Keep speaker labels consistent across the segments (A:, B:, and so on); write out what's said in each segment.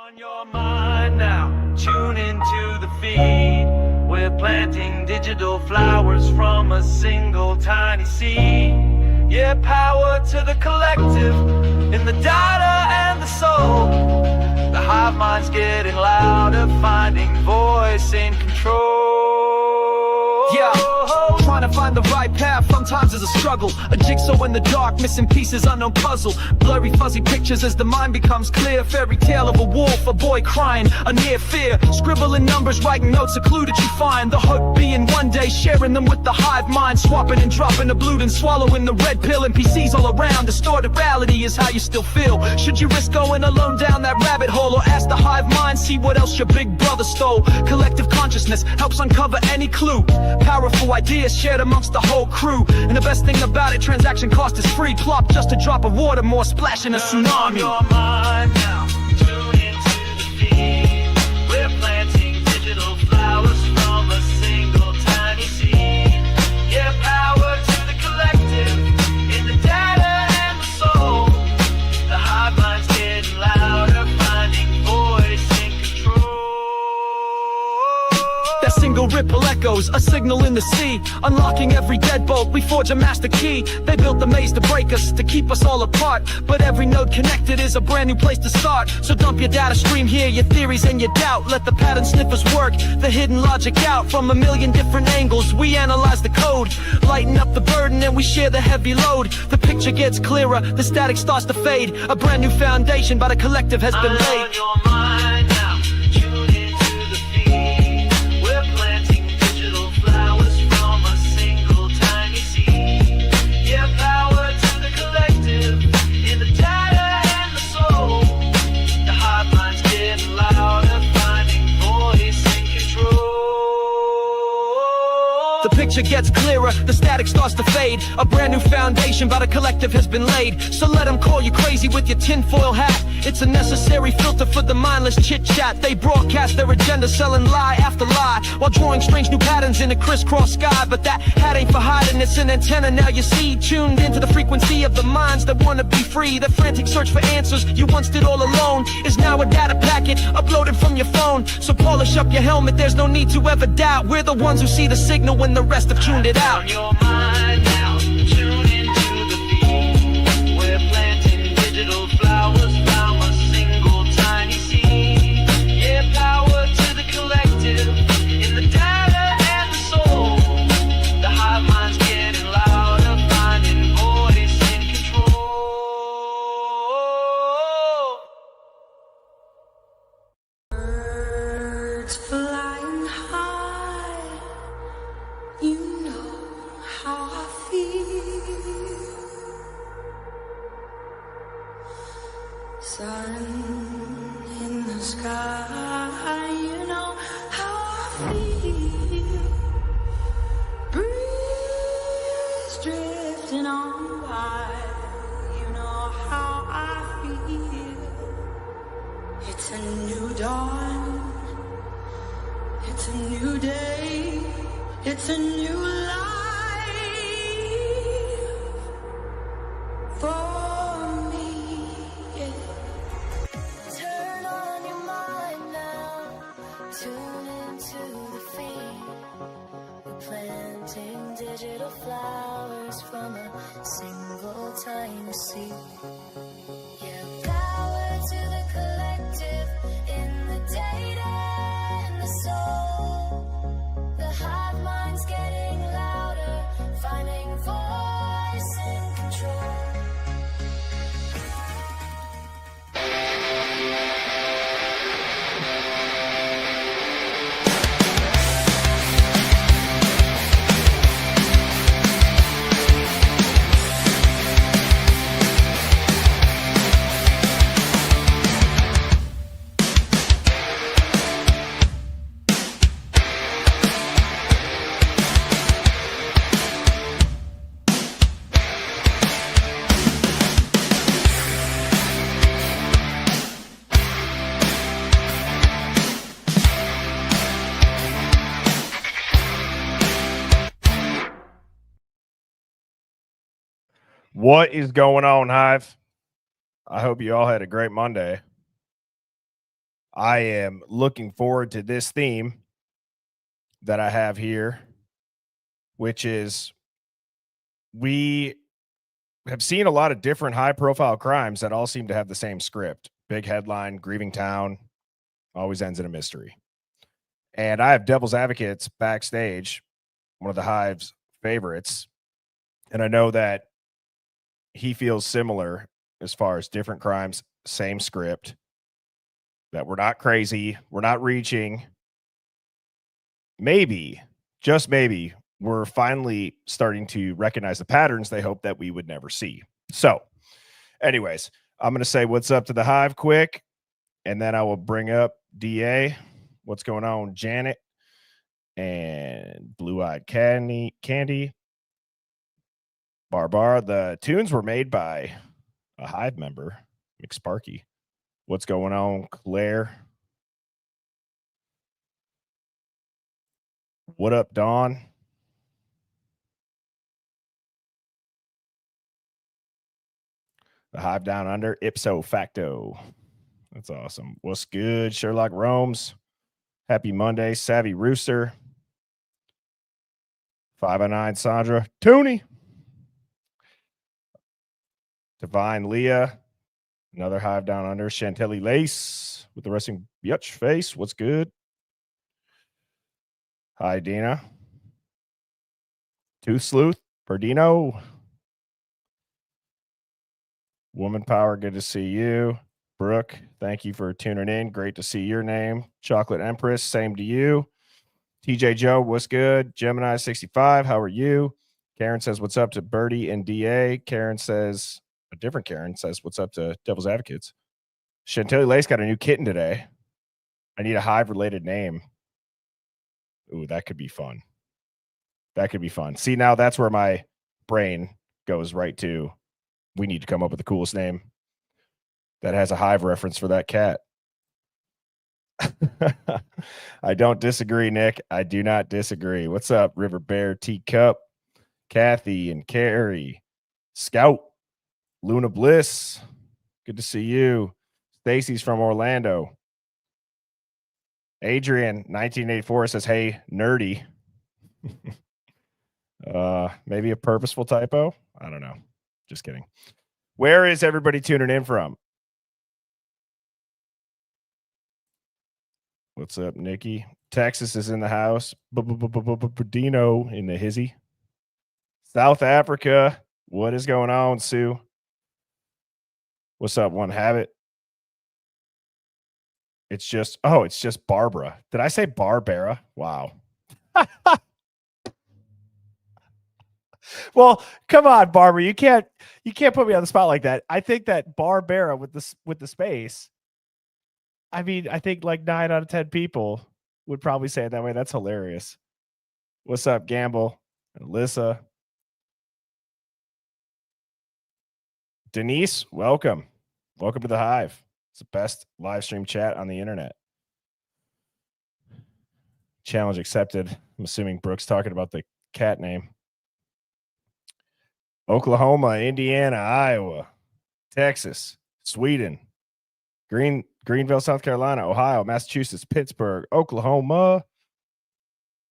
A: On your mind now, tune into the feed. We're planting digital flowers from a single tiny seed. Yeah, power to the collective, in the data and the soul. The hive mind's getting louder, finding voice in control.
B: Yeah, trying to find the right path sometimes is a struggle. A jigsaw in the dark, missing pieces, unknown puzzle. Blurry fuzzy pictures as the mind becomes clear. Fairy tale of a wolf, a boy crying, a near fear. Scribbling numbers, writing notes, a clue that you find. The hope being one day sharing them with the hive mind. Swapping and dropping the blue and swallowing the red pill. NPCs all around, distorted reality is how you still feel. Should you risk going alone down that rabbit hole, or ask the hive mind, see what else your big brother stole? Collective consciousness helps uncover any clue. Powerful ideas shared amongst the whole crew. And the best thing about it, transaction cost is free. Plop just a drop of water, more splash in a tsunami.
A: Your mind now, tune into the feed. We're planting digital flowers from a single tiny seed. Yeah, power to the collective, in the data and the soul. The hive mind's getting louder, finding voice in control.
B: That single ripple echoes, a signal in the sea. Unlocking every deadbolt, we forge a master key. They built the maze to break us, to keep us all apart. But every node connected is a brand new place to start. So dump your data stream here, your theories and your doubt. Let the pattern sniffers work, the hidden logic out. From a million different angles, we analyze the code. Lighten up the burden and we share the heavy load. The picture gets clearer, the static starts to fade. A brand new foundation by the collective has been laid.
A: On your mind now, tune into the feed. We're planting digital flowers from a single tiny seed. Yeah, power to the collective, in the data and the soul. The hive mind's getting louder, finding voice in control.
B: The picture gets clearer, the static starts to fade. A brand new foundation by the collective has been laid. So let them call you crazy with your tinfoil hat. It's a necessary filter for the mindless chit-chat. They broadcast their agenda, selling lie after lie, while drawing strange new patterns in a crisscross sky. But that hat ain't for hiding, it's an antenna now you see. Tuned into the frequency of the minds that wanna be free. The frantic search for answers you once did all alone is now a data packet uploaded from your phone. So polish up your helmet, there's no need to ever doubt. We're the ones who see the signal when the rest have tuned it out.
A: On your mind now, tune into the feed. We're planting digital flowers from a single tiny seed. Yeah, power to the collective, in the data and the soul. The hive mind's getting louder, finding voice in control.
C: Birds flying high, you know how I feel. Sun in the sky, you know how I feel. Breeze drifting on by, you know how I feel. It's a new dawn, it's a new day, it's a new life for me. Yeah.
D: Turn on your mind now, tune into the feed. We're planting digital flowers from a single tiny seed. Yeah, power to the collective, in the data and the soul. The hive mind's getting louder, finding voice in control.
E: What is going on, Hive? I hope you all had a great Monday. I am looking forward to this theme that I have here, which is we have seen a lot of different high profile crimes that all seem to have the same script. Big headline, grieving town, always ends in a mystery. And I have Devil's Advocates backstage, one of the Hive's favorites. And I know that he feels similar as far as different crimes, same script, that we're not crazy, we're not reaching. Maybe, just maybe, we're finally starting to recognize the patterns they hope that we would never see. So, anyways, I'm going to say what's up to the Hive quick, and then I will bring up DA. What's going on, Janet? And Blue-Eyed Candy. Barbara. The tunes were made by a Hive member, McSparky. What's going on, Claire? What up, Dawn? The Hive Down Under, ipso facto. That's awesome. What's good, Sherlock Romes? Happy Monday, Savvy Rooster. 509 Sandra. Tony. Divine Leah. Another Hive Down Under. Chantelli Lace with the resting Yutch face. What's good? Hi, Dina. Tooth Sleuth. Perdino. Woman Power, good to see you. Brooke, thank you for tuning in. Great to see your name. Chocolate Empress, same to you. TJ Joe, what's good? Gemini 65, how are you? Karen says, what's up to Birdie and DA? Karen says, a different Karen says, what's up to Devil's Advocates? Chantilly Lace got a new kitten today. I need a Hive-related name. Ooh, that could be fun. That could be fun. See, now that's where my brain goes right to. We need to come up with the coolest name that has a Hive reference for that cat. I don't disagree, Nick. I do not disagree. What's up, River Bear, Teacup, Kathy and Carrie, Scout, Luna Bliss. Good to see you. Stacy's from Orlando. Adrian, 1984 says, hey, nerdy. Maybe a purposeful typo. I don't know. Just kidding. Where is everybody tuning in from? What's up, Nikki? Texas is in the house. Dino in the hizzy. South Africa. What is going on, Sue? What's up, One Habit? It's just Barbara. Did I say Barbara? Wow. Well, come on, Barbara. You can't put me on the spot like that. I think that Barbara with the space. I mean, I think like 9 out of 10 people would probably say it that way. That's hilarious. What's up, Gamble and Alyssa? Denise, welcome. Welcome to the Hive. It's the best live stream chat on the internet. Challenge accepted. I'm assuming Brooke's talking about the cat name. Oklahoma, Indiana, Iowa, Texas, Sweden, Greenville, South Carolina, Ohio, Massachusetts, Pittsburgh, Oklahoma,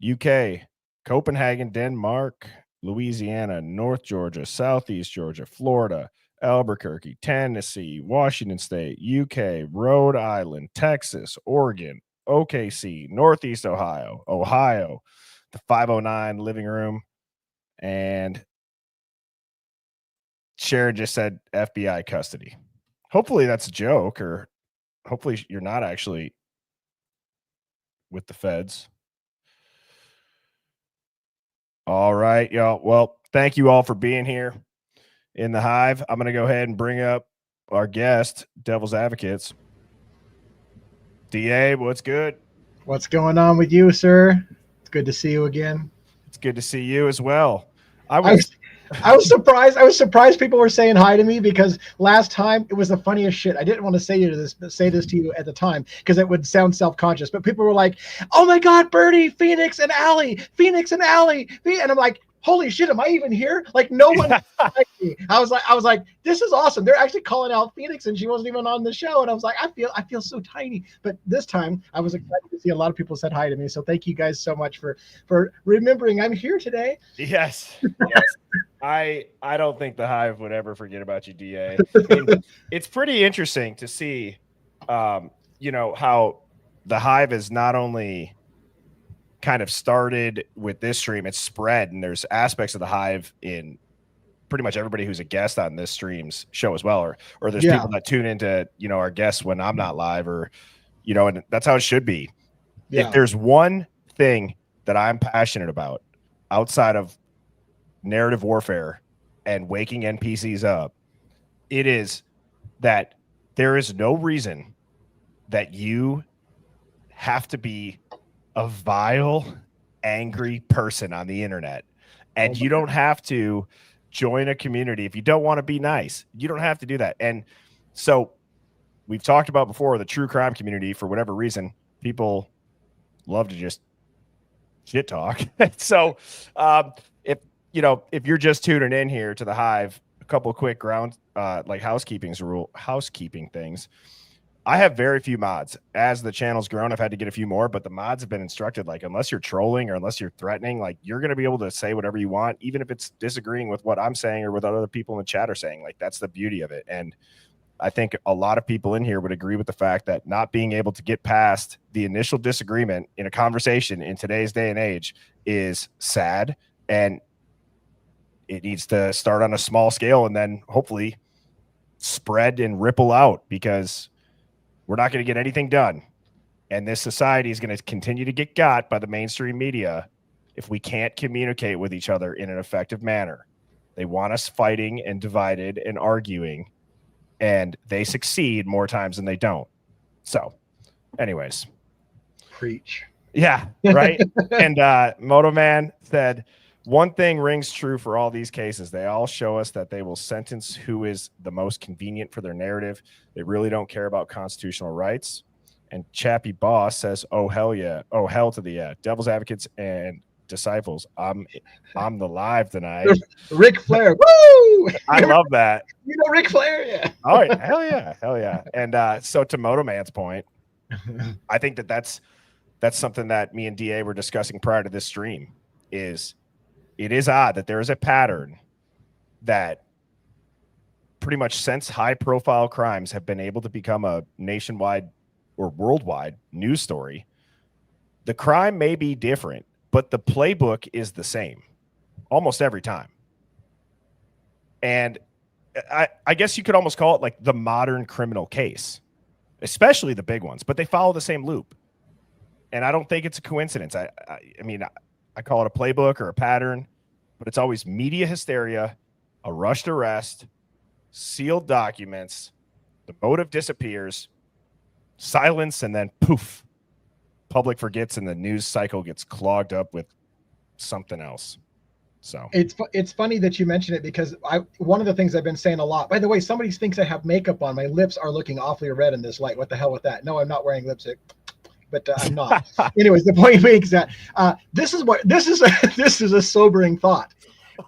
E: UK, Copenhagen, Denmark, Louisiana, North Georgia, Southeast Georgia, Florida, Albuquerque, Tennessee, Washington State, UK, Rhode Island, Texas, Oregon, OKC, Northeast Ohio, the 509 living room, and Sharon just said FBI custody. Hopefully that's a joke, or hopefully you're not actually with the feds. All right, y'all. Well, thank you all for being here in the Hive. I'm going to go ahead and bring up our guest, Devil's Advocates. DA, what's good?
F: What's going on with you, sir? It's good to see you again.
E: It's good to see you as well.
F: I was surprised. I was surprised people were saying hi to me, because last time it was the funniest shit. I didn't want to say this to you at the time because it would sound self-conscious. But people were like, "Oh my God, Birdie, Phoenix and Allie, and I'm like, holy shit, am I even here? Like no one liked me. I was like, this is awesome. They're actually calling out Phoenix, and she wasn't even on the show. And I was like, I feel so tiny. But this time I was excited to see a lot of people said hi to me. So thank you guys so much for remembering I'm here today.
E: Yes. I don't think the Hive would ever forget about you, DA. It's pretty interesting to see how the Hive is not only kind of started with this stream, it's spread, and there's aspects of the Hive in pretty much everybody who's a guest on this stream's show as well, or there's people that tune into our guests when I'm not live, or and that's how it should be. If there's one thing that I'm passionate about outside of narrative warfare and waking NPCs up, it is that there is no reason that you have to be a vile, angry person on the internet. And you don't have to join a community if you don't want to be nice. You don't have to do that. And so we've talked about before, the true crime community, for whatever reason, people love to just shit talk. So if you're just tuning in here to the Hive, a couple of quick housekeeping things. I have very few mods. As the channel's grown, I've had to get a few more, but the mods have been instructed, like, unless you're trolling or unless you're threatening, like, you're going to be able to say whatever you want, even if it's disagreeing with what I'm saying or what other people in the chat are saying. Like, that's the beauty of it. And I think a lot of people in here would agree with the fact that not being able to get past the initial disagreement in a conversation in today's day and age is sad, and it needs to start on a small scale and then hopefully spread and ripple out, because we're not going to get anything done. And this society is going to continue to get got by the mainstream media if we can't communicate with each other in an effective manner. They want us fighting and divided and arguing, and they succeed more times than they don't. So anyways.
F: Preach.
E: Yeah, right. And Moto Man said, one thing rings true for all these cases. They all show us that they will sentence who is the most convenient for their narrative. They really don't care about constitutional rights. And Chappie Boss says, oh, hell yeah. Oh, hell to the yeah. Devil's advocates and disciples. I'm the live tonight.
F: Ric Flair. Woo!
E: I love that.
F: You know Ric Flair? Yeah.
E: Oh, hell yeah. Hell yeah. And so to Moto Man's point, I think that's something that me and DA were discussing prior to this stream. It is odd that there is a pattern that pretty much since high-profile crimes have been able to become a nationwide or worldwide news story, the crime may be different, but the playbook is the same almost every time. And I guess you could almost call it like the modern criminal case, especially the big ones, but they follow the same loop. And I don't think it's a coincidence. I mean, I call it a playbook or a pattern, but it's always media hysteria, a rushed arrest, sealed documents, the motive disappears, silence, and then poof, public forgets and the news cycle gets clogged up with something else. So
F: it's funny that you mention it, because one of the things I've been saying a lot, by the way, somebody thinks I have makeup on. My lips are looking awfully red in this light. What the hell with that? No, I'm not wearing lipstick. But I'm not. Anyways, the point being is that this is a sobering thought.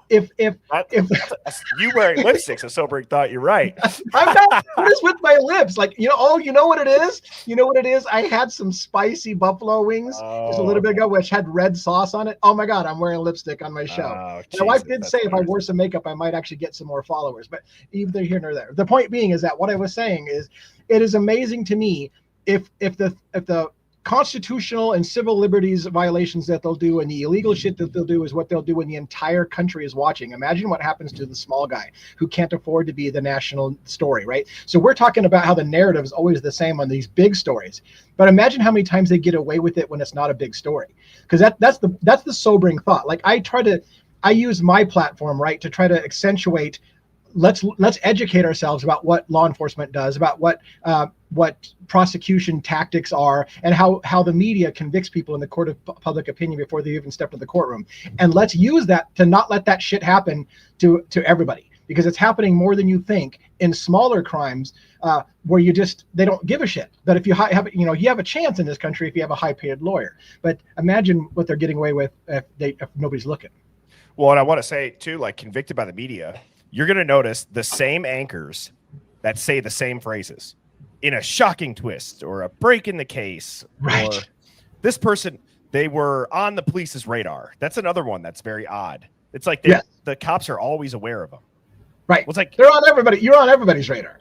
F: If
E: you wearing lipstick's a sobering thought, you're right.
F: I'm not just with my lips, like you know what it is. You know what it is. I had some spicy buffalo wings just a little bit ago, which had red sauce on it. Oh my god, I'm wearing lipstick on my show. My wife did say if I wore some makeup, I might actually get some more followers. But either here nor there. The point being is that what I was saying is, it is amazing to me if the constitutional and civil liberties violations that they'll do and the illegal shit that they'll do is what they'll do when the entire country is watching. Imagine what happens to the small guy who can't afford to be the national story, right? So we're talking about how the narrative is always the same on these big stories, but imagine how many times they get away with it when it's not a big story, because that's the sobering thought. Like I use my platform, right, to try to accentuate. Let's educate ourselves about what law enforcement does, about what prosecution tactics are, and how the media convicts people in the court of public opinion before they even step to the courtroom. And let's use that to not let that shit happen to everybody, because it's happening more than you think in smaller crimes where they don't give a shit. But if you you have a chance in this country if you have a high-paid lawyer. But imagine what they're getting away with if nobody's looking.
E: Well, and I want to say too, like convicted by the media, you're going to notice the same anchors that say the same phrases in a shocking twist or a break in the case,
F: Right.
E: or this person, they were on the police's radar. That's another one that's very odd. It's like the cops are always aware of them.
F: Right.
E: Well, it's like
F: they're on everybody. You're on everybody's radar.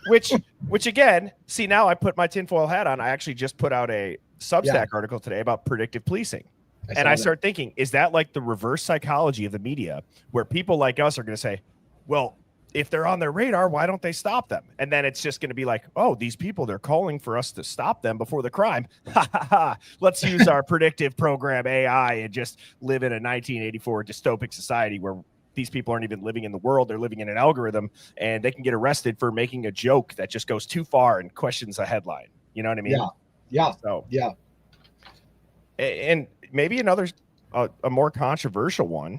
E: which again, see, now I put my tinfoil hat on. I actually just put out a Substack article today about predictive policing. And I start thinking, is that like the reverse psychology of the media, where people like us are going to say, well, if they're on their radar, why don't they stop them? And then it's just going to be like, oh, these people, they're calling for us to stop them before the crime. Ha ha ha. Let's use our predictive program AI and just live in a 1984 dystopic society where these people aren't even living in the world. They're living in an algorithm, and they can get arrested for making a joke that just goes too far and questions a headline. You know what I mean?
F: Yeah.
E: So,
F: yeah.
E: And maybe another, a more controversial one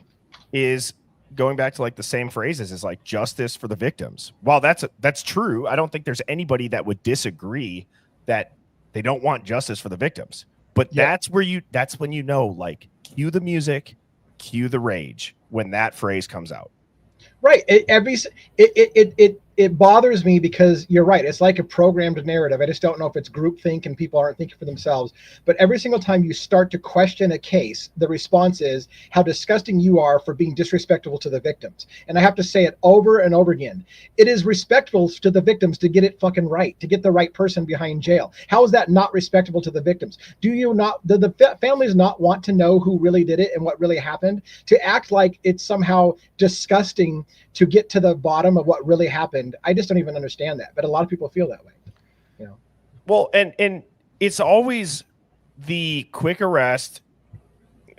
E: is going back to like the same phrases is like justice for the victims. While that's true, I don't think there's anybody that would disagree that they don't want justice for the victims. But that's when you know, like, cue the music, cue the rage when that phrase comes out.
F: Right. It bothers me because you're right. It's like a programmed narrative. I just don't know if it's groupthink and people aren't thinking for themselves. But every single time you start to question a case, the response is how disgusting you are for being disrespectful to the victims. And I have to say it over and over again. It is respectful to the victims to get it fucking right, to get the right person behind jail. How is that not respectable to the victims? Do the families not want to know who really did it and what really happened? To act like it's somehow disgusting to get to the bottom of what really happened. I just don't even understand that, but a lot of people feel that way. You know.
E: Well, and it's always the quick arrest.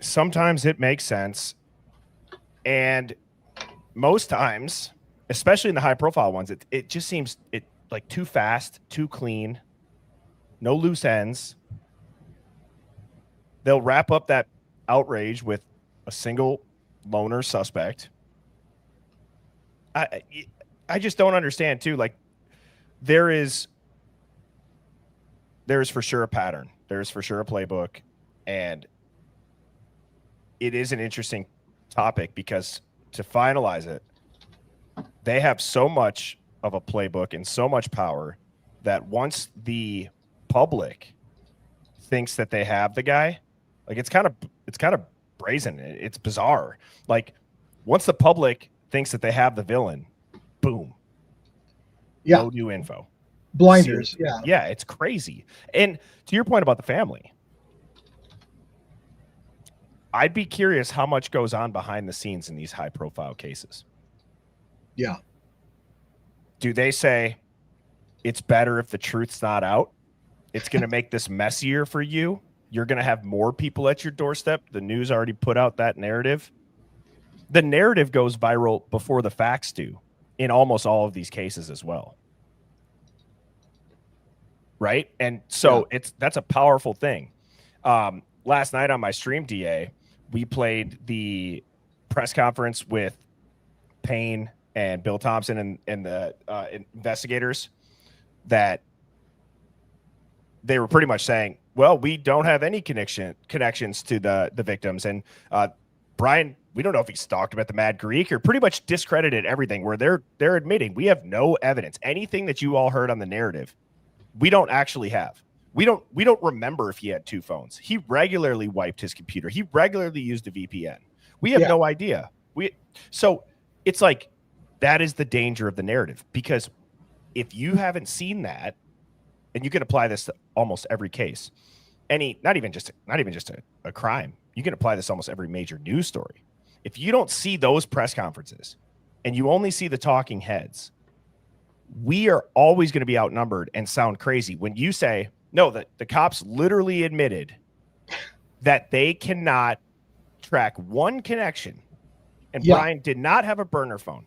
E: Sometimes it makes sense, and most times, especially in the high profile ones, it just seems like too fast, too clean, no loose ends. They'll wrap up that outrage with a single loner suspect. I just don't understand too. Like there is for sure a pattern. There's for sure a playbook, and it is an interesting topic because to finalize it, they have so much of a playbook and so much power that once the public thinks that they have the guy, like it's kind of brazen. It's bizarre. Like once the public thinks that they have the villain, boom. No new info.
F: Blinders.
E: Yeah, it's crazy. And to your point about the family, I'd be curious how much goes on behind the scenes in these high profile cases.
F: Yeah.
E: Do they say it's better if the truth's not out? It's going to make this messier for you. You're going to have more people at your doorstep. The news already put out that narrative. The narrative goes viral before the facts do in almost all of these cases as well. Right. And so that's a powerful thing. Last night on my stream, DA, we played the press conference with Payne and Bill Thompson and the investigators that they were pretty much saying, well, we don't have any connections to the victims. And Bryan, we don't know if he stalked him at the Mad Greek or pretty much discredited everything where they're admitting we have no evidence. Anything that you all heard on the narrative, we don't actually have. We don't remember if he had two phones. He regularly wiped his computer. He regularly used a VPN. We have no idea. So it's like that is the danger of the narrative, because if you haven't seen that, and you can apply this to almost every case, not even just a crime. You can apply this to almost every major news story. If you don't see those press conferences and you only see the talking heads, we are always going to be outnumbered and sound crazy when you say, no, the cops literally admitted that they cannot track one connection. And Bryan did not have a burner phone.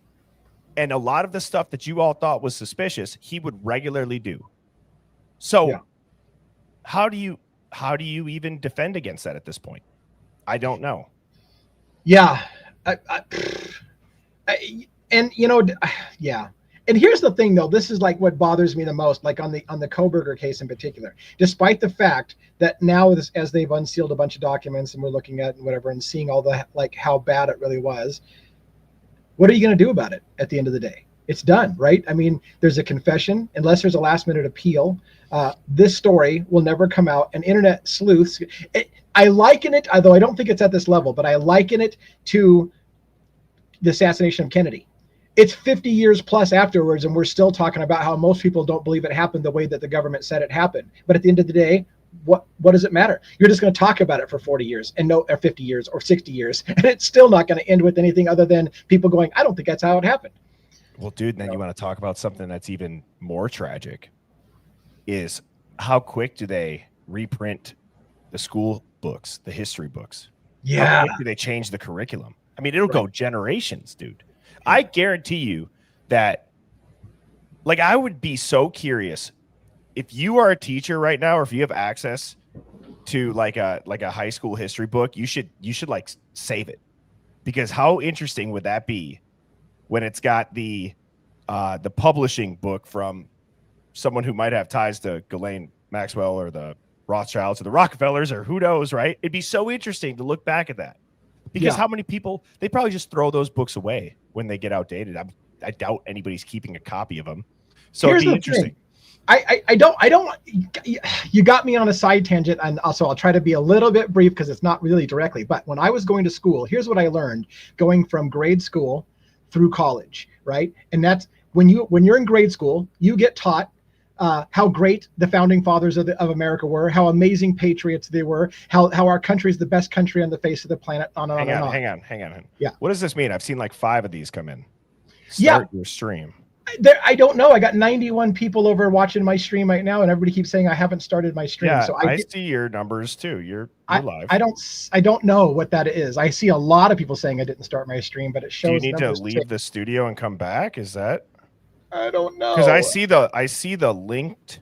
E: And a lot of the stuff that you all thought was suspicious, he would regularly do. So how do you even defend against that at this point? I don't know. Yeah.
F: And you know, And here's the thing, though. This is like what bothers me the most, like on the Kohberger case in particular. Despite the fact that now, as they've unsealed a bunch of documents and we're looking at whatever and seeing all the like how bad it really was, what are you going to do about it at the end of the day? It's done, right? I mean, there's a confession. Unless there's a last-minute appeal, this story will never come out. And internet sleuths, I liken it, although I don't think it's at this level, but I liken it to the assassination of Kennedy. It's 50 years plus afterwards, and we're still talking about how most people don't believe it happened the way that the government said it happened. But at the end of the day, what does it matter? You're just going to talk about it for 40 years and or 50 years or 60 years, and it's still not going to end with anything other than people going, I don't think that's how it happened.
E: Well, dude, then you want to talk about something that's even more tragic is how quick do they reprint the school books, the history books?
F: Yeah.
E: How quick do they change the curriculum? I mean, it'll go generations, dude. I guarantee you that, like, I would be so curious if you are a teacher right now, or if you have access to like a high school history book, you should like save it, because how interesting would that be when it's got the publishing book from someone who might have ties to Ghislaine Maxwell or the Rothschilds or the Rockefellers or who knows, right? It'd be so interesting to look back at that, because how many people, they probably just throw those books away when they get outdated. I doubt anybody's keeping a copy of them. So it'd be interesting.
F: Thing. I don't, you got me on a side tangent, and also I'll try to be a little bit brief because it's not really directly, but when I was going to school, here's what I learned going from grade school through college, right? And that's when you're in grade school, you get taught how great the founding fathers of America were, how amazing patriots they were, how our country is the best country on the face of the planet. Hang on.
E: Yeah. What does this mean? I've seen like 5 of these come in.
F: Start
E: your stream.
F: I don't know. I got 91 people over watching my stream right now, and everybody keeps saying I haven't started my stream.
E: Yeah,
F: so
E: I see your numbers too. You're live.
F: I don't know what that is. I see a lot of people saying I didn't start my stream, but it shows.
E: Do you need to leave the studio and come back? Is that?
F: I don't know.
E: Because I see the linked.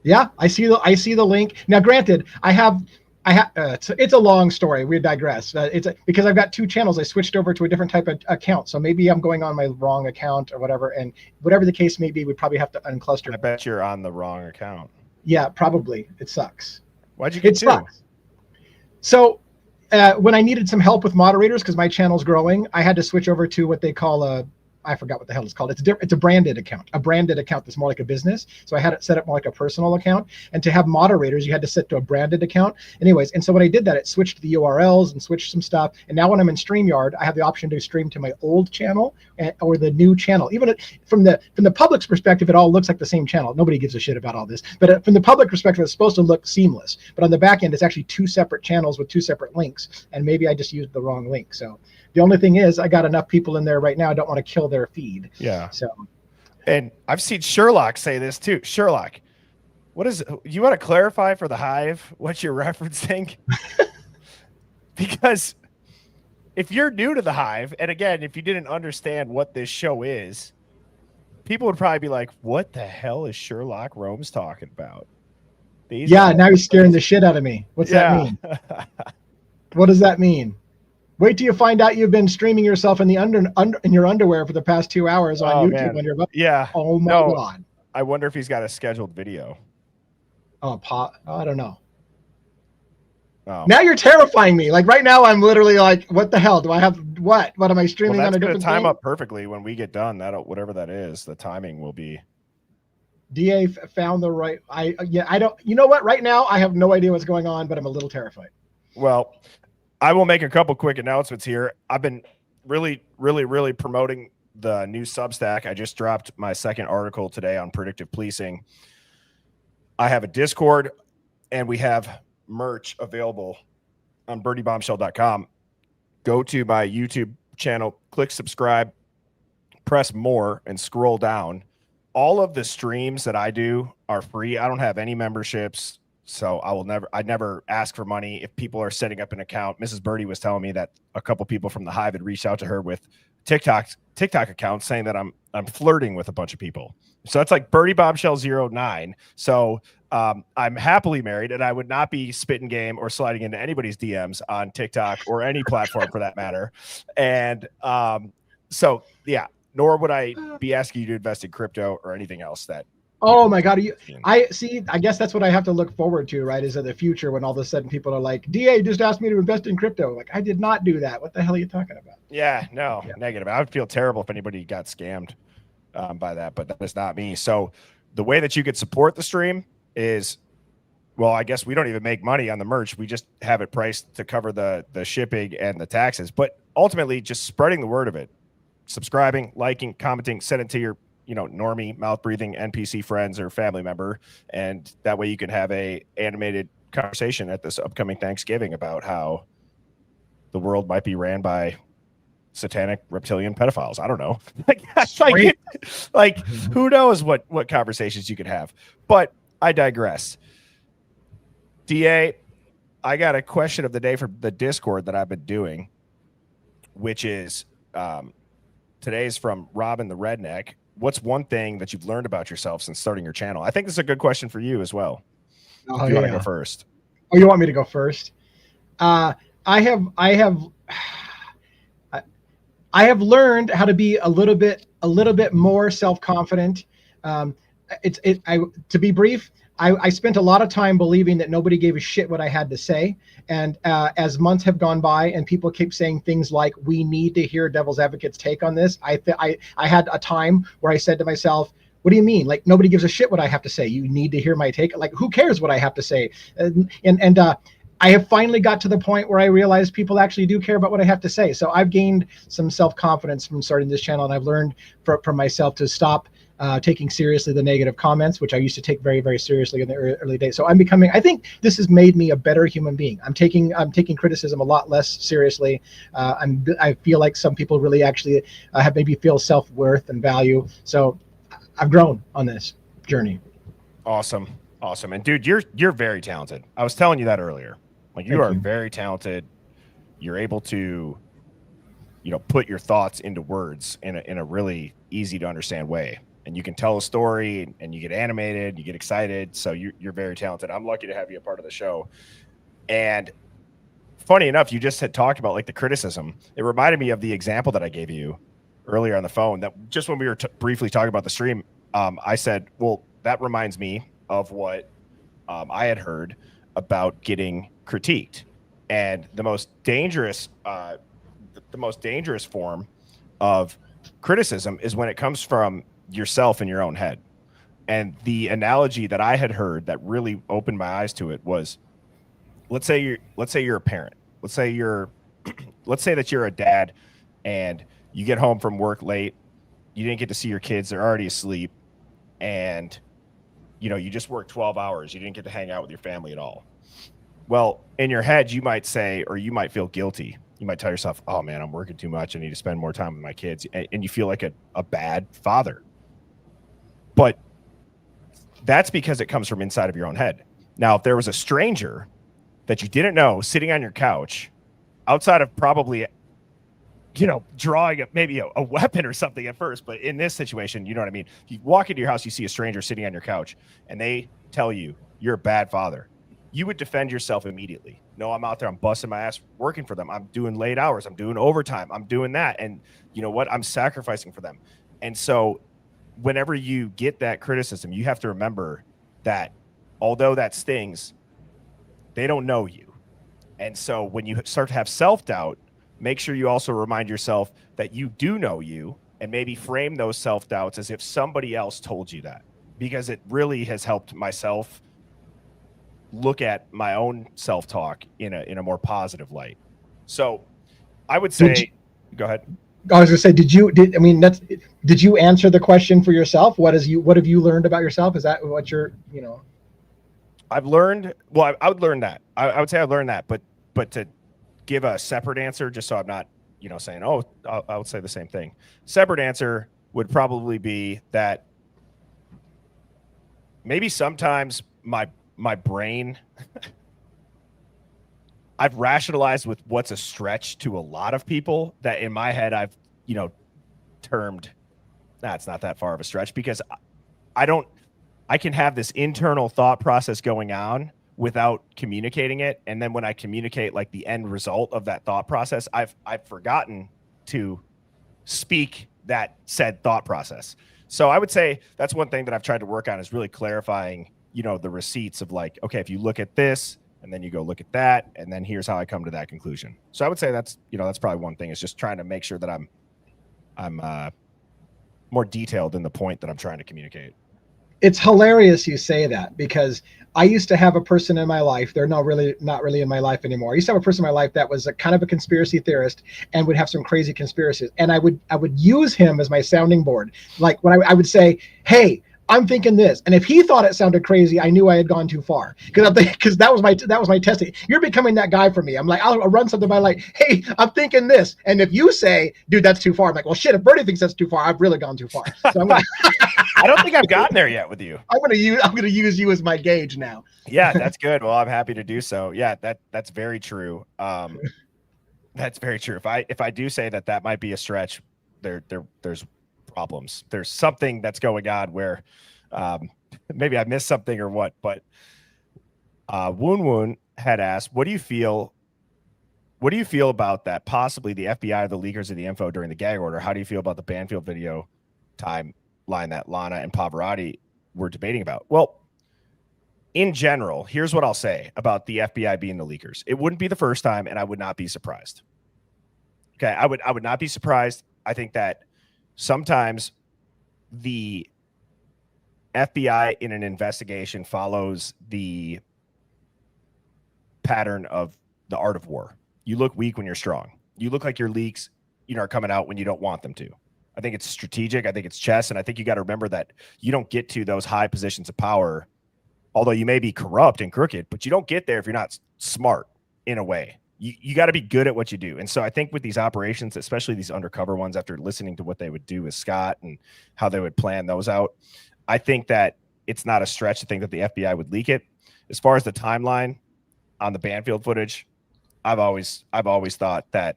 F: Yeah, I see the link. Now, granted, it's a long story. We digress. Because I've got 2 channels. I switched over to a different type of account, so maybe I'm going on my wrong account or whatever. And whatever the case may be, we probably have to uncluster.
E: I bet you're on the wrong account.
F: Yeah, probably. It sucks.
E: Why'd you get 2?
F: Sucks. So when I needed some help with moderators, because my channel's growing, I had to switch over to what they call I forgot what the hell it's called. It's a branded account. A branded account that's more like a business. So I had it set up more like a personal account. And to have moderators, you had to set to a branded account. Anyways, and so when I did that, it switched the URLs and switched some stuff. And now when I'm in StreamYard, I have the option to stream to my old channel or the new channel. Even from the public's perspective, it all looks like the same channel. Nobody gives a shit about all this. But from the public perspective, it's supposed to look seamless. But on the back end, it's actually 2 separate channels with 2 separate links. And maybe I just used the wrong link. So the only thing is, I got enough people in there right now. I don't want to kill their feed.
E: Yeah.
F: So,
E: and I've seen Sherlock say this too. Sherlock, you want to clarify for the Hive what you're referencing? Because if you're new to the Hive, and again, if you didn't understand what this show is, people would probably be like, "What the hell is Sherlock Holmes talking about?"
F: Now you're scaring the shit out of me. What's that mean? What does that mean? Wait till you find out you've been streaming yourself in in your underwear for the past 2 hours on YouTube.
E: Man.
F: On your Oh my God.
E: I wonder if he's got a scheduled video.
F: I don't know.
E: Oh.
F: Now you're terrifying me. Like right now, I'm literally like, what the hell? Do I have what? What am I streaming on a different
E: time
F: thing?
E: Up perfectly when we get done. Whatever that is, the timing will be.
F: DA found the right. I don't. You know what? Right now, I have no idea what's going on, but I'm a little terrified.
E: Well, I will make a couple quick announcements here. I've been really promoting the new Substack. I just dropped my 2nd article today on predictive policing. I have a Discord, and we have merch available on birdiebombshell.com. Go to my YouTube channel, click subscribe, press more, and scroll down. All of the streams that I do are free. I don't have any memberships. So I never ask for money. If people are setting up an account, Mrs. Birdie was telling me that a couple people from the Hive had reached out to her with TikTok accounts saying that I'm flirting with a bunch of people. So that's like Birdie Bombshell 09. So I'm happily married, and I would not be spitting game or sliding into anybody's DMs on TikTok or any platform for that matter. And so yeah, nor would I be asking you to invest in crypto or anything else that.
F: Oh my God. I see. I guess that's what I have to look forward to, right? Is in the future when all of a sudden people are like, DA just asked me to invest in crypto. Like, I did not do that. What the hell are you talking about?
E: Yeah, no, negative. I would feel terrible if anybody got scammed by that, but that is not me. So the way that you could support the stream is, well, I guess we don't even make money on the merch. We just have it priced to cover the shipping and the taxes. But ultimately, just spreading the word of it, subscribing, liking, commenting, send it to your normie, mouth-breathing NPC friends or family member, and that way you can have a animated conversation at this upcoming Thanksgiving about how the world might be ran by satanic reptilian pedophiles. I don't know. like who knows what conversations you could have. But I digress. DA, I got a question of the day from the Discord that I've been doing, which is today's from Robin the Redneck. What's one thing that you've learned about yourself since starting your channel? I think this is a good question for you as well.
F: Oh,
E: if you want to go first.
F: Oh, you want me to go first? I have learned how to be a little bit more self-confident. To be brief, I spent a lot of time believing that nobody gave a shit what I had to say. And as months have gone by and people keep saying things like, we need to hear Devil's Advocate's take on this, I had a time where I said to myself, what do you mean? Like, nobody gives a shit what I have to say. You need to hear my take. Like, who cares what I have to say? And I have finally got to the point where I realize people actually do care about what I have to say. So I've gained some self-confidence from starting this channel, and I've learned from myself to stop taking seriously the negative comments, which I used to take very, very seriously in the early days. So I think this has made me a better human being. I'm taking criticism a lot less seriously. I feel like some people really actually have maybe feel self-worth and value. So I've grown on this journey.
E: Awesome. And dude, you're very talented. I was telling you that earlier. Like, you are very talented. You're able to, put your thoughts into words in a really easy to understand way. And you can tell a story and you get animated, you get excited. So you're very talented. I'm lucky to have you a part of the show. And funny enough, you just had talked about like the criticism. It reminded me of the example that I gave you earlier on the phone, that just when we were briefly talking about the stream, I said, well, that reminds me of what I had heard about getting critiqued. And the most dangerous form of criticism is when it comes from yourself in your own head. And the analogy that I had heard that really opened my eyes to it was, let's say you're a parent. Let's say that you're a dad and you get home from work late. You didn't get to see your kids. They're already asleep. And, you just worked 12 hours. You didn't get to hang out with your family at all. Well, in your head, you might say, or you might feel guilty. You might tell yourself, oh man, I'm working too much. I need to spend more time with my kids. And you feel like a bad father. But that's because it comes from inside of your own head. Now, if there was a stranger that you didn't know sitting on your couch outside of probably, drawing maybe a weapon or something at first, but in this situation, you know what I mean? You walk into your house, you see a stranger sitting on your couch and they tell you you're a bad father. You would defend yourself immediately. No, I'm out there, I'm busting my ass working for them. I'm doing late hours. I'm doing overtime. I'm doing that. And you know what? I'm sacrificing for them. And so whenever you get that criticism, you have to remember that although that stings, they don't know you. And so when you start to have self-doubt, make sure you also remind yourself that you do know you, and maybe frame those self-doubts as if somebody else told you that, because it really has helped myself look at my own self-talk in a more positive light. So I would say, go ahead.
F: I was gonna say, did you answer the question for yourself? What have you learned about yourself? Is that what you're,
E: I've learned, well, I would learn that. I would say I learned that, but to give a separate answer, just so I'm not, saying, oh, I would say the same thing. Separate answer would probably be that maybe sometimes my brain, I've rationalized with what's a stretch to a lot of people that in my head I've, termed, it's not that far of a stretch, because I can have this internal thought process going on without communicating it. And then when I communicate like the end result of that thought process, I've forgotten to speak that said thought process. So I would say that's one thing that I've tried to work on is really clarifying, the receipts of like, okay, if you look at this and then you go look at that, and then here's how I come to that conclusion. So I would say that's probably one thing, is just trying to make sure that I'm more detailed in the point that I'm trying to communicate.
F: It's hilarious you say that, because I used to have a person in my life. They're not really in my life anymore. I used to have a person in my life that was a kind of a conspiracy theorist and would have some crazy conspiracies. And I would use him as my sounding board. Like when I would say, hey, I'm thinking this, and if he thought it sounded crazy, I knew I had gone too far, because that was my testing. You're becoming that guy for me. I'm like, I'll run something by like, hey, I'm thinking this, and if you say, dude, that's too far, I'm like, well, shit. If Bernie thinks that's too far, I've really gone too far. So I'm gonna,
E: I don't think I've gotten there yet with you.
F: I'm gonna use you as my gauge now.
E: Yeah, that's good. Well, I'm happy to do so. Yeah, that's very true. That's very true. If I do say that might be a stretch, there's problems. There's something that's going on where maybe I missed something or what. But Woon Woon had asked, what do you feel about that? Possibly the FBI or the leakers of the info during the gag order. How do you feel about the Banfield video timeline that Lana and Pavarotti were debating about? Well, in general, here's what I'll say about the FBI being the leakers. It wouldn't be the first time, and I would not be surprised. Okay, I would not be surprised. I think that sometimes the FBI in an investigation follows the pattern of the art of war. You look weak when you're strong. You look like your leaks, are coming out when you don't want them to. I think it's strategic. I think it's chess. And I think you got to remember that you don't get to those high positions of power, although you may be corrupt and crooked, but you don't get there if you're not smart in a way. You got to be good at what you do. And so I think with these operations, especially these undercover ones, after listening to what they would do with Scott and how they would plan those out, I think that it's not a stretch to think that the FBI would leak it. As far as the timeline on the Banfield footage, I've always thought that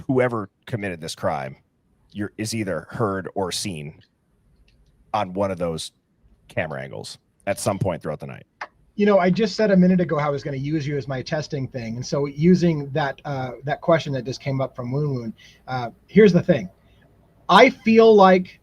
E: whoever committed this crime is either heard or seen on one of those camera angles at some point throughout the night.
F: I just said a minute ago how I was going to use you as my testing thing. And so using that question that just came up from Woon Woon, here's the thing. I feel like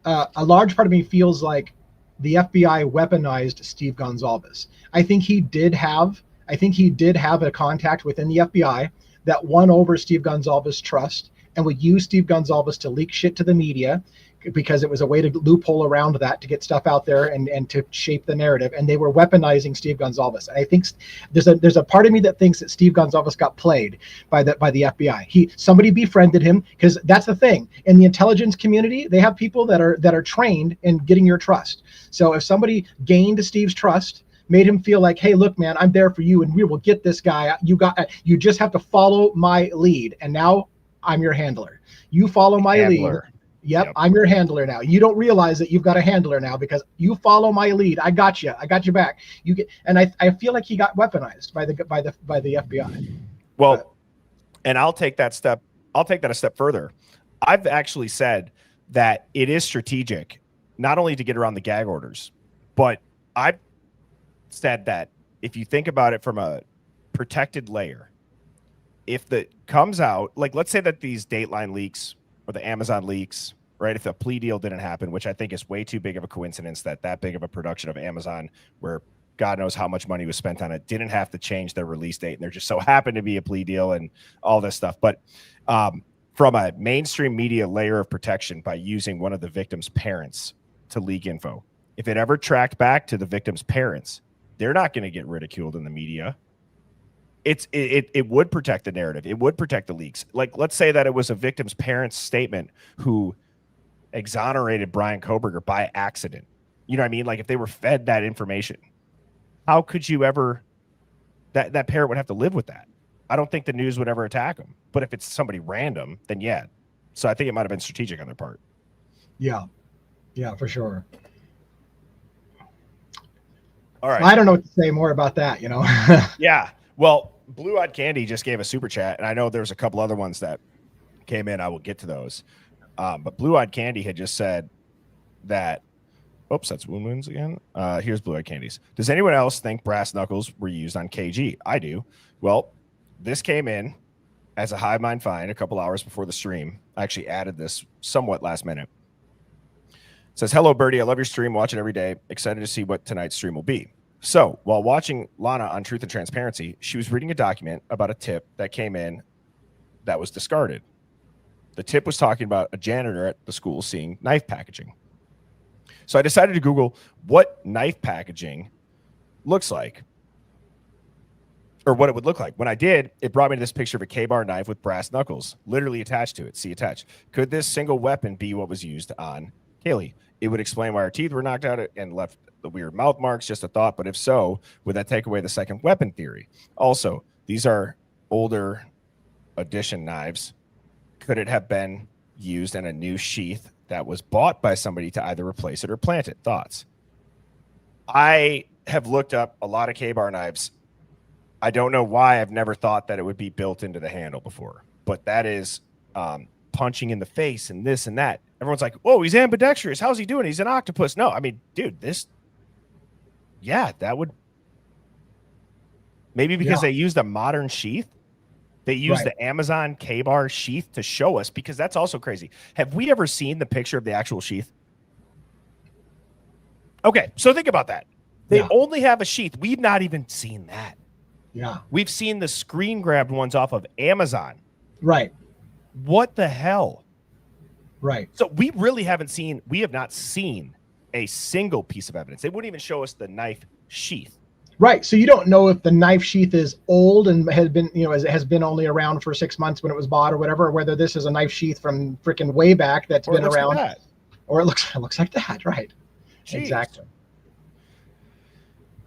F: a large part of me feels like the FBI weaponized Steve Gonsalves. I think he did have a contact within the FBI that won over Steve Gonsalves' trust and would use Steve Gonsalves to leak shit to the media, because it was a way to loophole around that to get stuff out there and to shape the narrative. And they were weaponizing Steve Gonsalves. And I think there's a part of me that thinks that Steve Gonsalves got played by the FBI. Somebody befriended him, because that's the thing. In the intelligence community, they have people that are trained in getting your trust. So if somebody gained Steve's trust, made him feel like, hey, look, man, I'm there for you, and we will get this guy. You just have to follow my lead, and now I'm your handler. You follow my lead. Yep, I'm your handler now. You don't realize that you've got a handler now because you follow my lead. I got you. I got you back. I feel like he got weaponized by the FBI.
E: Well, and I'll take that a step further. I've actually said that it is strategic, not only to get around the gag orders, but I've said that if you think about it from a protected layer, if that comes out, like let's say that these Dateline leaks or the Amazon leaks, right? If the plea deal didn't happen, which I think is way too big of a coincidence that big of a production of Amazon, where God knows how much money was spent on it, didn't have to change their release date, and there just so happened to be a plea deal and all this stuff. But from a mainstream media layer of protection by using one of the victim's parents to leak info, if it ever tracked back to the victim's parents, they're not going to get ridiculed in the media. It would protect the narrative. It would protect the leaks. Like, let's say that it was a victim's parents' statement who exonerated Bryan Kohberger by accident. You know what I mean? Like, if they were fed that information, how could you ever, that parent would have to live with that. I don't think the news would ever attack them. But if it's somebody random, then yeah. So I think it might have been strategic on their part.
F: Yeah, for sure.
E: All right.
F: I don't know what to say more about that,
E: Yeah. Well, Blue Eyed Candy just gave a super chat, and I know there's a couple other ones that came in. I will get to those. But Blue Eyed Candy had just said that, oops, that's Woon Woon's again. Here's Blue Eyed Candy's. Does anyone else think brass knuckles were used on KG? I do. Well, this came in as a hive mind find a couple hours before the stream. I actually added this somewhat last minute. It says, hello, Birdie. I love your stream. Watch it every day. Excited to see what tonight's stream will be. So while watching Lana on Truth and Transparency, she was reading a document about a tip that came in that was discarded. The tip was talking about a janitor at the school seeing knife packaging. So I decided to Google what knife packaging looks like, or what it would look like. When I did, it brought me to this picture of a K-bar knife with brass knuckles literally attached to it. See attached. Could this single weapon be what was used on Kiely? It would explain why her teeth were knocked out and left the weird mouth marks. Just a thought, but if so, would that take away the second weapon theory? Also, these are older edition knives. Could it have been used in a new sheath that was bought by somebody to either replace it or plant it? Thoughts? I have looked up a lot of K-bar knives. I don't know why I've never thought that it would be built into the handle before, but that is punching in the face and this and that. Everyone's like, "Whoa, he's ambidextrous. How's he doing? He's an octopus." No, I mean, dude, that would maybe because they used a modern sheath. They used the Amazon K-bar sheath to show us, because that's also crazy. Have we ever seen the picture of the actual sheath? Okay, so think about that. They only have a sheath. We've not even seen that.
F: Yeah.
E: We've seen the screen grabbed ones off of Amazon.
F: Right.
E: What the hell?
F: Right.
E: So we have not seen a single piece of evidence. They wouldn't even show us the knife sheath.
F: Right. So you don't know if the knife sheath is old and has been, has been only around for 6 months when it was bought or whatever, or whether this is a knife sheath from freaking way back that's been around. Like that. Or it looks like that. Right. Jeez. Exactly.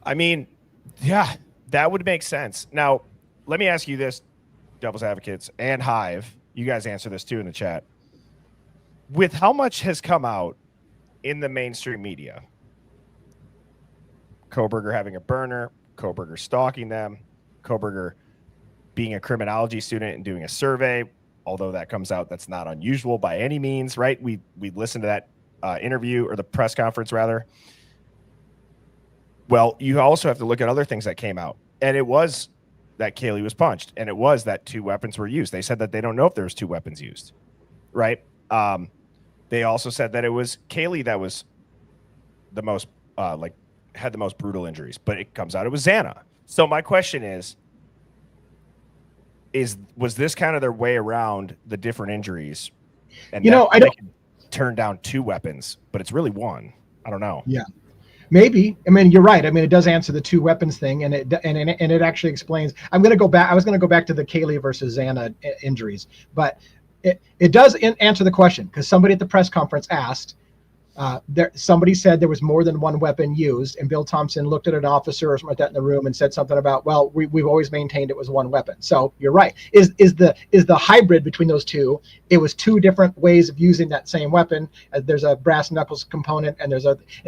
E: I mean, yeah, that would make sense. Now, let me ask you this, Devil's Advocates and Hive. You guys answer this too in the chat. With how much has come out in the mainstream media, Kohberger having a burner, Kohberger stalking them, Kohberger being a criminology student and doing a survey, although that comes out, that's not unusual by any means, right? We listened to that interview, or the press conference rather. Well, you also have to look at other things that came out, and it was that Kiely was punched, and it was that 2 weapons were used. They said that they don't know if there was 2 weapons used, right? They also said that it was Kiely that was the most had the most brutal injuries, but it comes out it was Xana. So my question is was this kind of their way around the different injuries? And
F: I don't
E: turn down 2 weapons, but it's really 1. I don't know.
F: Yeah. Maybe. I mean, you're right. I mean, it does answer the 2 weapons thing, and it actually explains. I was going to go back to the Kiely versus Xana injuries, but it does answer the question, because somebody at the press conference asked. Somebody said there was more than 1 weapon used, and Bill Thompson looked at an officer or something like that in the room and said something about, well, we've always maintained it was 1 weapon. So you're right. Is the hybrid between those 2? It was 2 different ways of using that same weapon. There's a brass knuckles component, and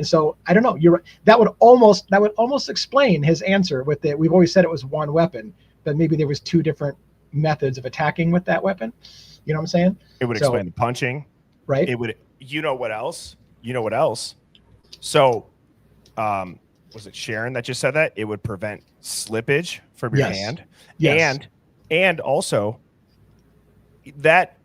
F: so I don't know. You're right. That would almost explain his answer with the, we've always said it was 1 weapon, but maybe there was 2 different methods of attacking with that weapon. You know what I'm saying?
E: It would explain the punching,
F: right?
E: It would. You know what else? So, was it Sharon that just said that? It would prevent slippage from your hand. Yes. And also that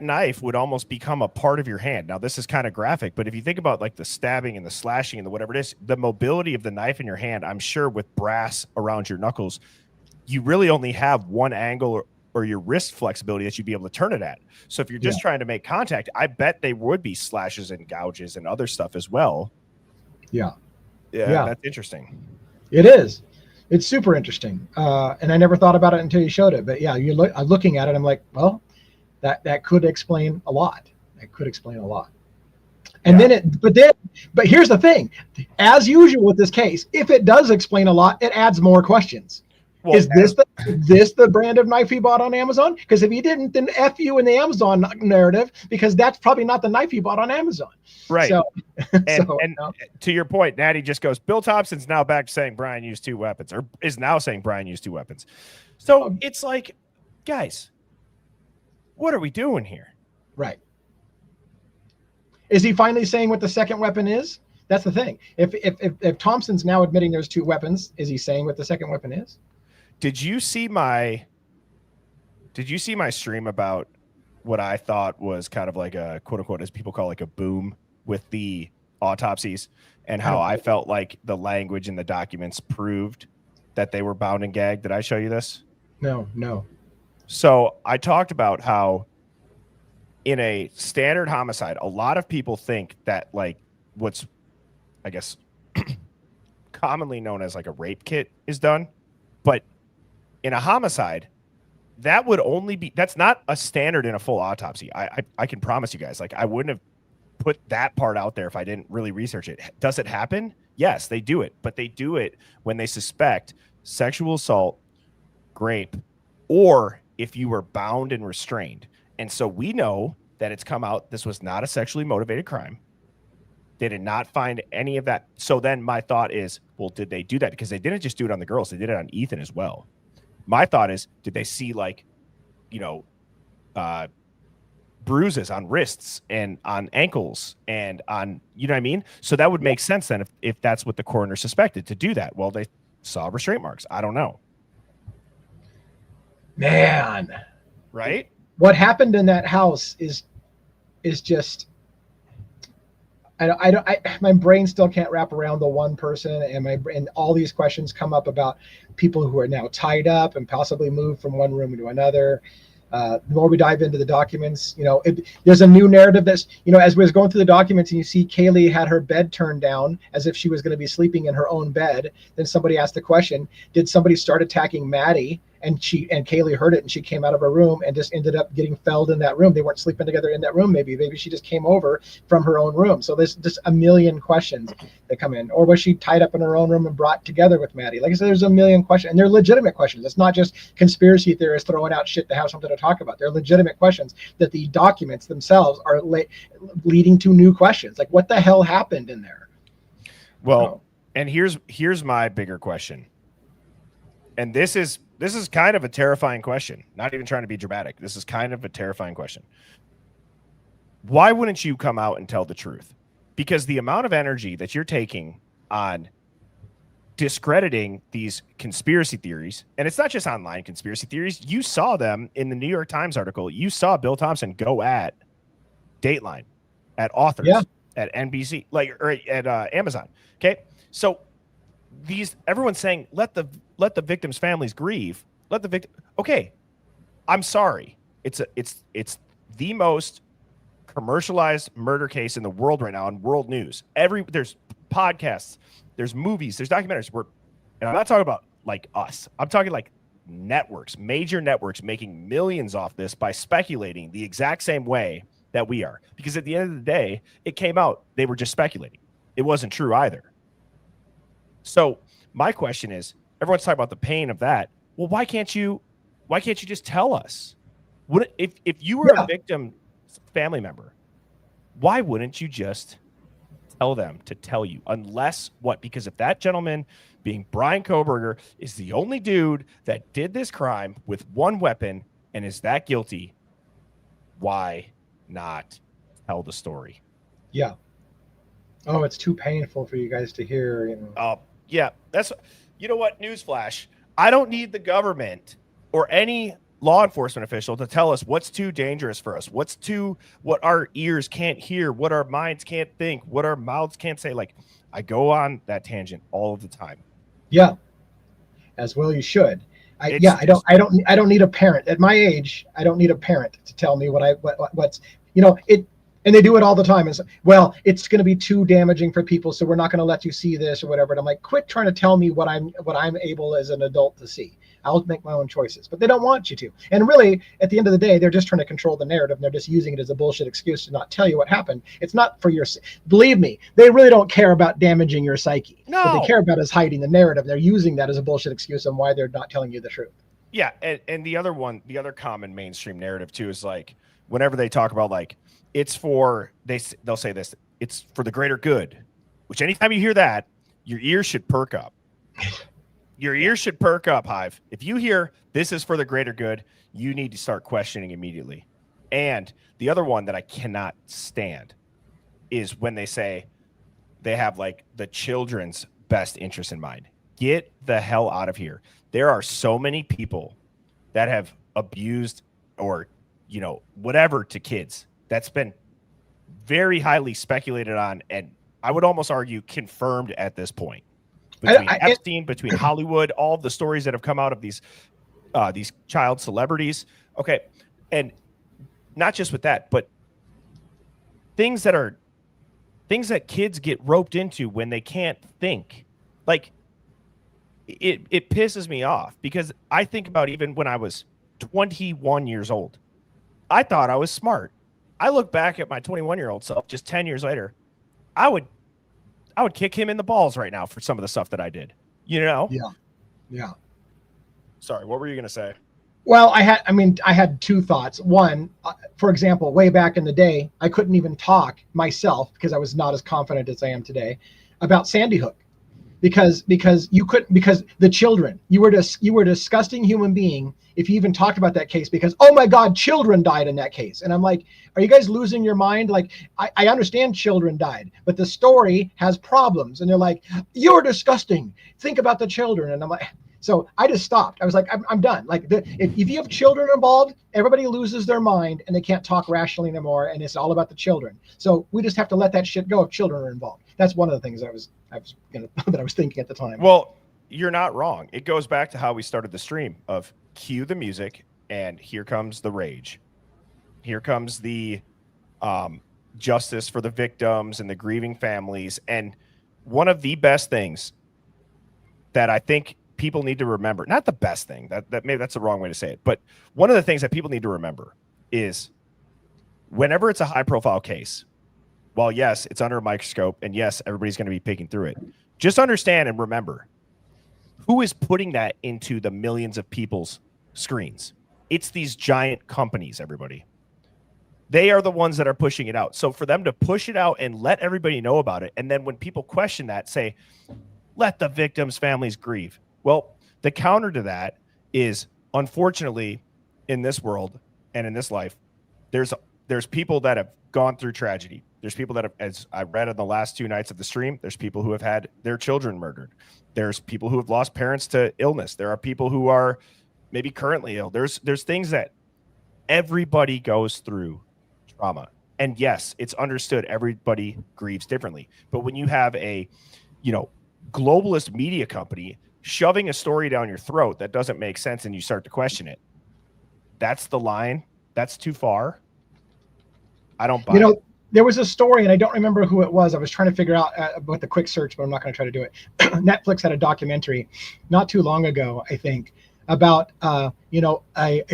E: knife would almost become a part of your hand. Now, this is kind of graphic, but if you think about like the stabbing and the slashing and the whatever it is, the mobility of the knife in your hand, I'm sure with brass around your knuckles, you really only have one angle or your wrist flexibility that you'd be able to turn it at. So if you're just trying to make contact, I bet they would be slashes and gouges and other stuff as well. Yeah. That's interesting.
F: It is. It's super interesting. And I never thought about it until you showed it. But yeah, I'm looking at it. I'm like, well, that could explain a lot. That could explain a lot. And but here's the thing. As usual with this case, if it does explain a lot, it adds more questions. Well, is this the brand of knife he bought on Amazon? Because if he didn't, then F you in the Amazon narrative, because that's probably not the knife he bought on Amazon.
E: Right. So, and to your point, Natty just goes, Bill Thompson's now back to saying Bryan used 2 weapons, or is now saying Bryan used 2 weapons. So it's like, guys, what are we doing here?
F: Right. Is he finally saying what the second weapon is? That's the thing. If Thompson's now admitting there's 2 weapons, is he saying what the second weapon is?
E: Did you see my Did you see my stream about what I thought was kind of like a quote unquote, as people call like a boom with the autopsies, and how I felt like the language in the documents proved that they were bound and gagged? Did I show you this?
F: No.
E: So I talked about how in a standard homicide, a lot of people think that like what's, I guess, commonly known as like a rape kit is done. But in a homicide, that would only be, that's not a standard in a full autopsy. I can promise you guys, like I wouldn't have put that part out there if I didn't really research it. Does it happen? Yes, they do it, but they do it when they suspect sexual assault, rape, or if you were bound and restrained. And so we know that it's come out, this was not a sexually motivated crime. They did not find any of that. So then my thought is, well, did they do that? Because they didn't just do it on the girls. They did it on Ethan as well. My thought is, did they see like, you know, bruises on wrists and on ankles and on, you know what I mean? So that would make sense then if that's what the coroner suspected, to do that. Well, they saw restraint marks. I don't know.
F: Man.
E: Right?
F: What happened in that house is just, my brain still can't wrap around the one person, and all these questions come up about people who are now tied up and possibly moved from one room to another. The more we dive into the documents, you know, there's a new narrative that's, you know, as we was going through the documents and you see Kiely had her bed turned down as if she was going to be sleeping in her own bed. Then somebody asked the question, did somebody start attacking Maddie? And Kiely heard it and she came out of her room and just ended up getting felled in that room. They weren't sleeping together in that room. Maybe she just came over from her own room. So there's just a million questions that come in. Or was she tied up in her own room and brought together with Maddie? Like I said, there's a million questions, and they're legitimate questions. It's not just conspiracy theorists throwing out shit to have something to talk about. They're legitimate questions that the documents themselves are leading to new questions. Like, what the hell happened in there?
E: Well, and here's my bigger question. And this is kind of a terrifying question. Not even trying to be dramatic. This is kind of a terrifying question. Why wouldn't you come out and tell the truth? Because the amount of energy that you're taking on discrediting these conspiracy theories, and it's not just online conspiracy theories. You saw them in the New York Times article. You saw Bill Thompson go at Dateline, at authors, at NBC, or at Amazon. Okay, so everyone's saying let the victims' families grieve. Let the victim. Okay, I'm sorry. It's the most commercialized murder case in the world right now on world news. There's podcasts, there's movies, there's documentaries. And I'm not talking about like us. I'm talking like networks, major networks making millions off this by speculating the exact same way that we are. Because at the end of the day, it came out they were just speculating. It wasn't true either. So my question is, everyone's talking about the pain of that. Well, why can't you just tell us? If you were a victim family member, why wouldn't you just tell them to tell you? Unless what? Because if that gentleman, being Bryan Kohberger, is the only dude that did this crime with one weapon and is that guilty, why not tell the story?
F: Yeah. Oh, it's too painful for you guys to hear. You know.
E: Yeah, that's, you know what, newsflash, I don't need the government or any law enforcement official to tell us what's too dangerous for us, what our ears can't hear, what our minds can't think, what our mouths can't say. Like, I go on that tangent all of the time. Yeah,
F: as well you should. I don't need a parent at my age. I don't need a parent to tell me what's, you know, it. And they do it all the time. It's, well, it's going to be too damaging for people, so we're not going to let you see this or whatever. And I'm like, quit trying to tell me what I'm able as an adult to see. I'll make my own choices. But they don't want you to. And really, at the end of the day, they're just trying to control the narrative. And they're just using it as a bullshit excuse to not tell you what happened. It's not for your, believe me, they really don't care about damaging your psyche. No. What they care about is hiding the narrative. They're using that as a bullshit excuse on why they're not telling you the truth.
E: Yeah, and the other common mainstream narrative too is like, whenever they talk about like, it's for, they'll say this, it's for the greater good, which anytime you hear that, your ears should perk up. Your ears should perk up, Hive. If you hear this is for the greater good, you need to start questioning immediately. And the other one that I cannot stand is when they say they have like the children's best interest in mind. Get the hell out of here. There are so many people that have abused or, whatever to kids. That's been very highly speculated on, and I would almost argue confirmed at this point. Between Epstein, between Hollywood, all of the stories that have come out of these child celebrities. Okay. And not just with that, but things that kids get roped into when they can't think. Like, it pisses me off, because I think about even when I was 21 years old, I thought I was smart. I look back at my 21-year-old self just 10 years later, I would kick him in the balls right now for some of the stuff that I did,
F: Yeah.
E: Sorry, what were you going to say?
F: Well, I had two thoughts. One, for example, way back in the day, I couldn't even talk myself, because I was not as confident as I am today, about Sandy Hook, because you couldn't, because the children, you were a disgusting human being if you even talked about that case, because, oh my God, children died in that case. And I'm like, are you guys losing your mind? Like, I understand children died, but the story has problems. And they're like, you're disgusting. Think about the children. And I'm like, so I just stopped. I was like, I'm done. Like, if you have children involved, everybody loses their mind and they can't talk rationally anymore. And it's all about the children. So we just have to let that shit go if children are involved. That's one of the things that I was thinking at the time.
E: Well, you're not wrong. It goes back to how we started the stream of cue the music, and here comes the rage. Here comes the justice for the victims and the grieving families. And one of the best things that I think people need to remember, not the best thing, that maybe that's the wrong way to say it, but one of the things that people need to remember is whenever it's a high profile case, while yes, it's under a microscope, and yes, everybody's going to be picking through it, just understand and remember who is putting that into the millions of people's screens. It's these giant companies, everybody. They are the ones that are pushing it out. So for them to push it out and let everybody know about it, and then when people question that, say, let the victims' families grieve. Well, the counter to that is, unfortunately, in this world and in this life, there's people that have gone through tragedy. There's people that have, as I read in the last 2 nights of the stream, there's people who have had their children murdered. There's people who have lost parents to illness. There are people who are maybe currently ill. There's things that everybody goes through trauma. And yes, it's understood everybody grieves differently. But when you have a, globalist media company shoving a story down your throat that doesn't make sense and you start to question it, that's the line. That's too far. I don't buy it.
F: There was a story, and I don't remember who it was. I was trying to figure out with the quick search, but I'm not going to try to do it. Netflix had a documentary not too long ago, I think, about a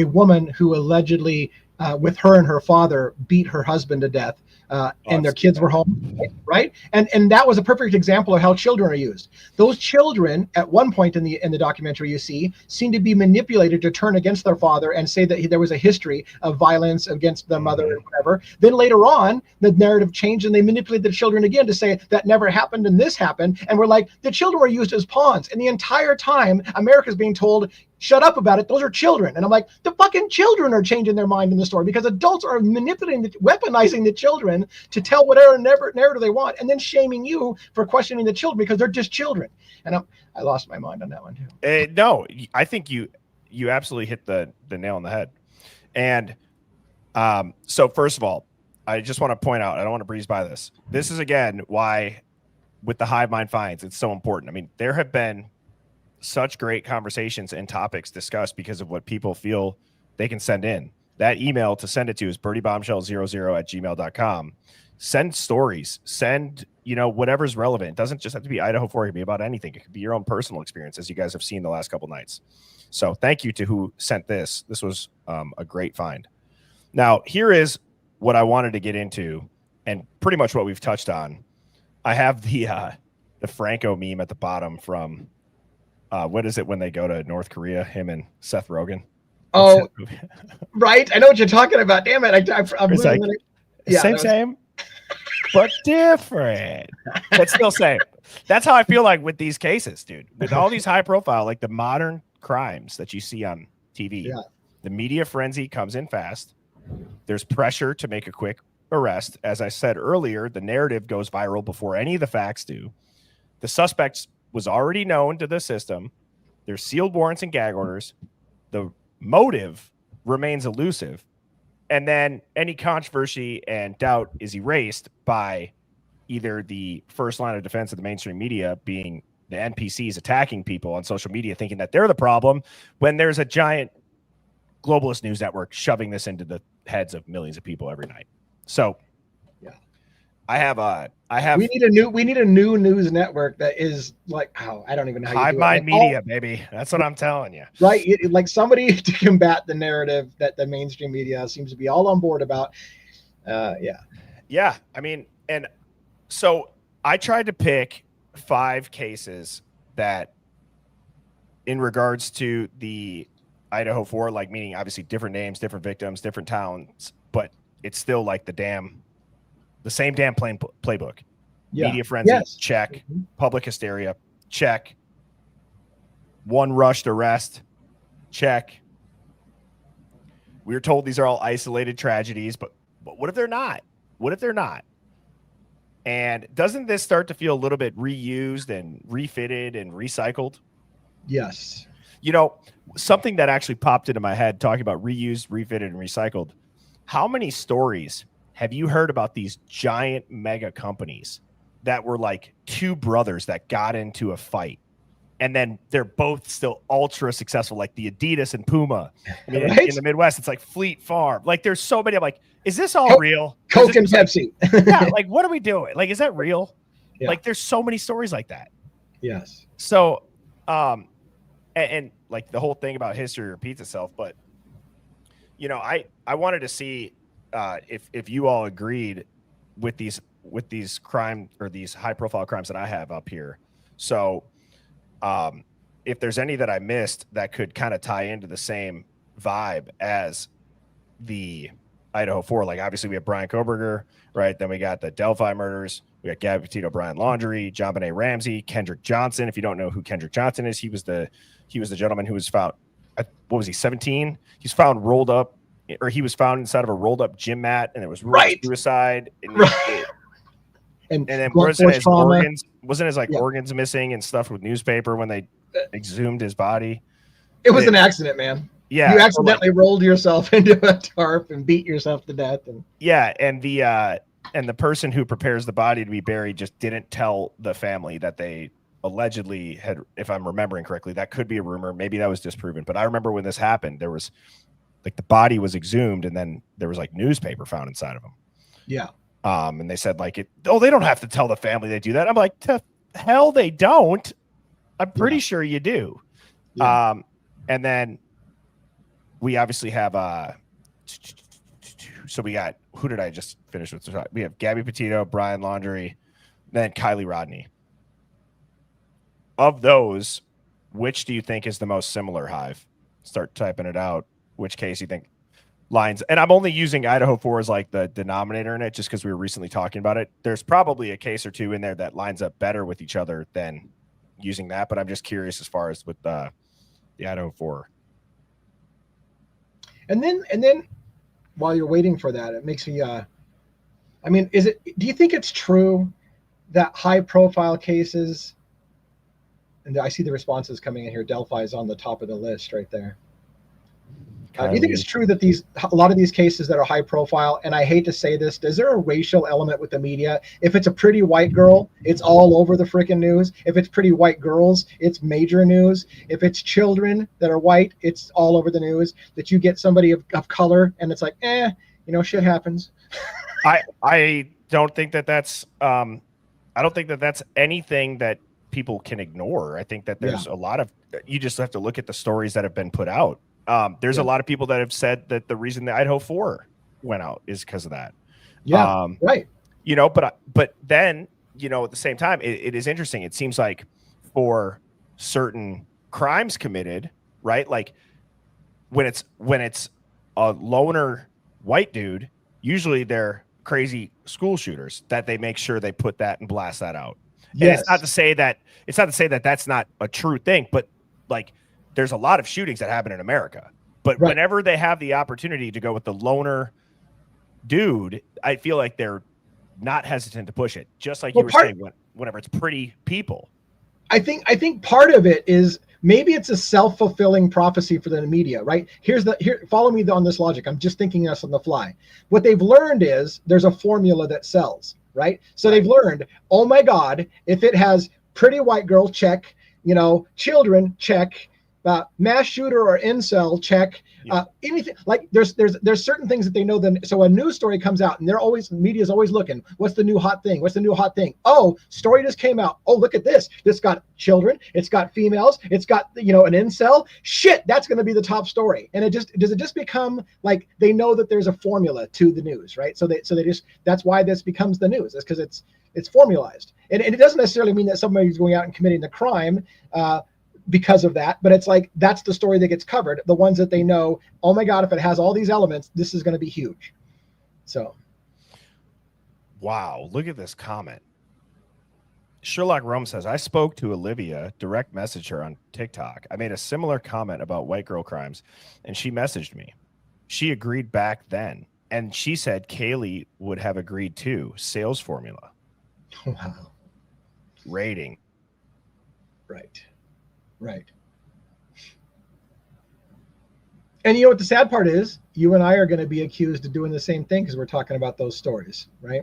F: woman who allegedly, with her and her father, beat her husband to death. And their kids were home, right? And that was a perfect example of how children are used. Those children, at one point in the documentary, you see, seem to be manipulated to turn against their father and say that there was a history of violence against their mother or whatever. Then later on, the narrative changed and they manipulated the children again to say that never happened and this happened. And we're like, the children were used as pawns. And the entire time, America's being told, shut up about it. Those are children. And I'm like, the fucking children are changing their mind in the story, because adults are manipulating, weaponizing the children to tell whatever narrative they want, and then shaming you for questioning the children because they're just children. And I lost my mind on that one too.
E: No, I think you absolutely hit the nail on the head. And so first of all, I just want to point out, I don't want to breeze by this. This is, again, why with the Hive Mind Finds, it's so important. I mean, there have been such great conversations and topics discussed because of what people feel they can send in. That email to send it to is birdiebombshell00@gmail.com. Send stories, send, whatever's relevant. It doesn't just have to be Idaho 4, it could be about anything. It could be your own personal experience, as you guys have seen the last couple nights. So thank you to who sent this. This was a great find. Now, here is what I wanted to get into, and pretty much what we've touched on. I have the Franco meme at the bottom from what is it when they go to North Korea, him and Seth Rogen?
F: Oh, right. I know what you're talking about. Damn it. I'm
E: like, same, but different, but still same. That's how I feel like with these cases, dude. With all these high profile, like the modern crimes that you see on TV, the media frenzy comes in fast. There's pressure to make a quick arrest. As I said earlier, the narrative goes viral before any of the facts do. The suspects was already known to the system. There's sealed warrants and gag orders. The motive remains elusive. And then any controversy and doubt is erased by either the first line of defense of the mainstream media being the NPCs attacking people on social media, thinking that they're the problem, when there's a giant globalist news network shoving this into the heads of millions of people every night. So
F: yeah,
E: I have
F: we need a new news network that is like, I don't even know how
E: Hive
F: you do
E: Mind
F: it. Like,
E: Media, baby. That's what I'm telling you.
F: Right. Like somebody to combat the narrative that the mainstream media seems to be all on board about.
E: Yeah. I mean, and so I tried to pick 5 cases that in regards to the Idaho 4, like meaning obviously different names, different victims, different towns, but it's still like the same damn playbook.
F: Yeah.
E: Media frenzy,
F: Yes.
E: check.
F: Mm-hmm.
E: Public hysteria, check. One rushed arrest, check. We were told these are all isolated tragedies, but what if they're not? What if they're not? And doesn't this start to feel a little bit reused and refitted and recycled?
F: Yes.
E: You know, something that actually popped into my head talking about reused, refitted, and recycled. How many stories have you heard about these giant mega companies that were like 2 brothers that got into a fight? And then they're both still ultra successful, like the Adidas and Puma. I mean,
F: Right?
E: in the Midwest, it's like Fleet Farm. Like, there's so many. I'm like, is this all real?
F: Coke and Pepsi.
E: Yeah, like, what are we doing? Like, is that real?
F: Yeah.
E: Like, there's so many stories like that.
F: Yes.
E: So, and like the whole thing about history repeats itself. But, you know, I wanted to see if you all agreed with these crime or these high profile crimes that I have up here. So, if there's any that I missed that could kind of tie into the same vibe as the Idaho 4, like obviously we have Bryan Kohberger, right? Then we got the Delphi murders. We got Gabby, Petito, Bryan, Laundrie, John Benet Ramsey, Kendrick Johnson. If you don't know who Kendrick Johnson is, he was the gentleman who was found. What was he? 17. He's found rolled up, or he was found inside of a rolled up gym mat, and it was ruled suicide. And, and then wasn't his organs missing and stuff with newspaper when they exhumed his body?
F: It was an accident, man.
E: Yeah,
F: you accidentally rolled yourself into a tarp and beat yourself to death. And
E: and the person who prepares the body to be buried just didn't tell the family that they allegedly had, if I'm remembering correctly. That could be a rumor. Maybe that was disproven. But I remember when this happened, there was like the body was exhumed and then there was like newspaper found inside of him.
F: Yeah.
E: And they said like, they don't have to tell the family they do that. I'm like, the hell they don't. I'm pretty sure you do.
F: Yeah.
E: And then we obviously have, so we got, who did I just finish with? We have Gabby Petito, Bryan, Laundrie, then Kiely Rodni. Of those, which do you think is the most similar, Hive? Start typing it out. Which case you think lines? And I'm only using Idaho 4 as like the denominator in it just because we were recently talking about it. There's probably a case or two in there that lines up better with each other than using that. But I'm just curious as far as with the Idaho 4.
F: And then while you're waiting for that, it makes me, do you think it's true that high profile cases, and I see the responses coming in here, Delphi is on the top of the list right there. Do you think it's true that a lot of these cases that are high profile, and I hate to say this, is there a racial element with the media? If it's a pretty white girl, it's all over the freaking news. If it's pretty white girls, it's major news. If it's children that are white, it's all over the news. That you get somebody of color and it's like, shit happens.
E: I don't think that's I don't think that's anything that people can ignore. I think that there's a lot of, you just have to look at the stories that have been put out. There's a lot of people that have said that the reason the Idaho 4 went out is because of that.
F: Yeah, right.
E: But then, at the same time, it is interesting. It seems like for certain crimes committed, right? Like when it's a loner white dude, usually they're crazy school shooters that they make sure they put that and blast that out. Yes. And it's not to say that that's not a true thing, but like, there's a lot of shootings that happen in America, but whenever they have the opportunity to go with the loner dude, I feel like they're not hesitant to push it. Just like you were saying, whenever it's pretty people.
F: I think part of it is maybe it's a self-fulfilling prophecy for the media, right? Follow me on this logic. I'm just thinking this on the fly. What they've learned is there's a formula that sells, right? So they've learned, oh my God, if it has pretty white girl, check, children, check, mass shooter or incel, check, anything, like there's certain things that they know. Then so a news story comes out and media's always looking, what's the new hot thing, oh, story just came out, oh, look at this got children, it's got females, it's got an incel, shit, that's going to be the top story. And does it just become like they know that there's a formula to the news, right? So they just, that's why this becomes the news, is because it's formalized. And it doesn't necessarily mean that somebody's going out and committing the crime because of that, but it's like that's the story that gets covered, the ones that they know, oh my God, if it has all these elements, this is going to be huge. So
E: wow, look at this comment. Sherlock Rome says, I spoke to Olivia, direct messaged her on TikTok. I made a similar comment about white girl crimes, and she messaged me. She agreed back then, and she said Kiely would have agreed too. Sales formula.
F: Wow.
E: Rating.
F: Right. And you know what the sad part is? You and I are going to be accused of doing the same thing because we're talking about those stories, right?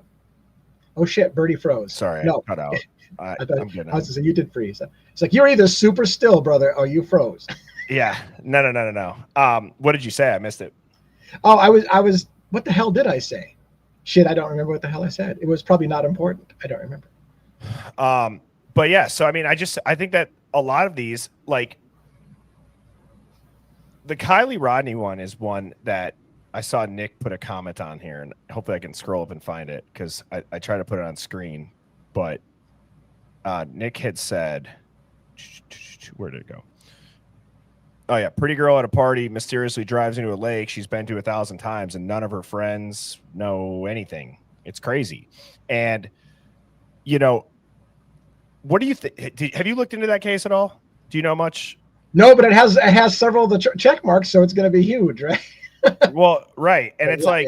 F: Oh shit, Birdie froze.
E: Sorry,
F: no,
E: I cut out. I'm good.
F: I was to say, you did freeze. It's like you're either super still, brother, or you froze.
E: Yeah. No. What did you say? I missed it.
F: Oh, I was. What the hell did I say? Shit, I don't remember what the hell I said. It was probably not important. I don't remember.
E: But yeah, so I mean, I think that a lot of these, like the Kiely Rodni one, is one that I saw Nick put a comment on here, and hopefully I can scroll up and find it because I try to put it on screen. But Nick had said, where did it go? Oh yeah, pretty girl at a party mysteriously drives into a lake she's been to 1,000 times, and none of her friends know anything. It's crazy. And what do you think? Have you looked into that case at all? Do you know much?
F: No, but it has several of the check marks, so it's going to be huge, right?
E: Well, right. And it's like,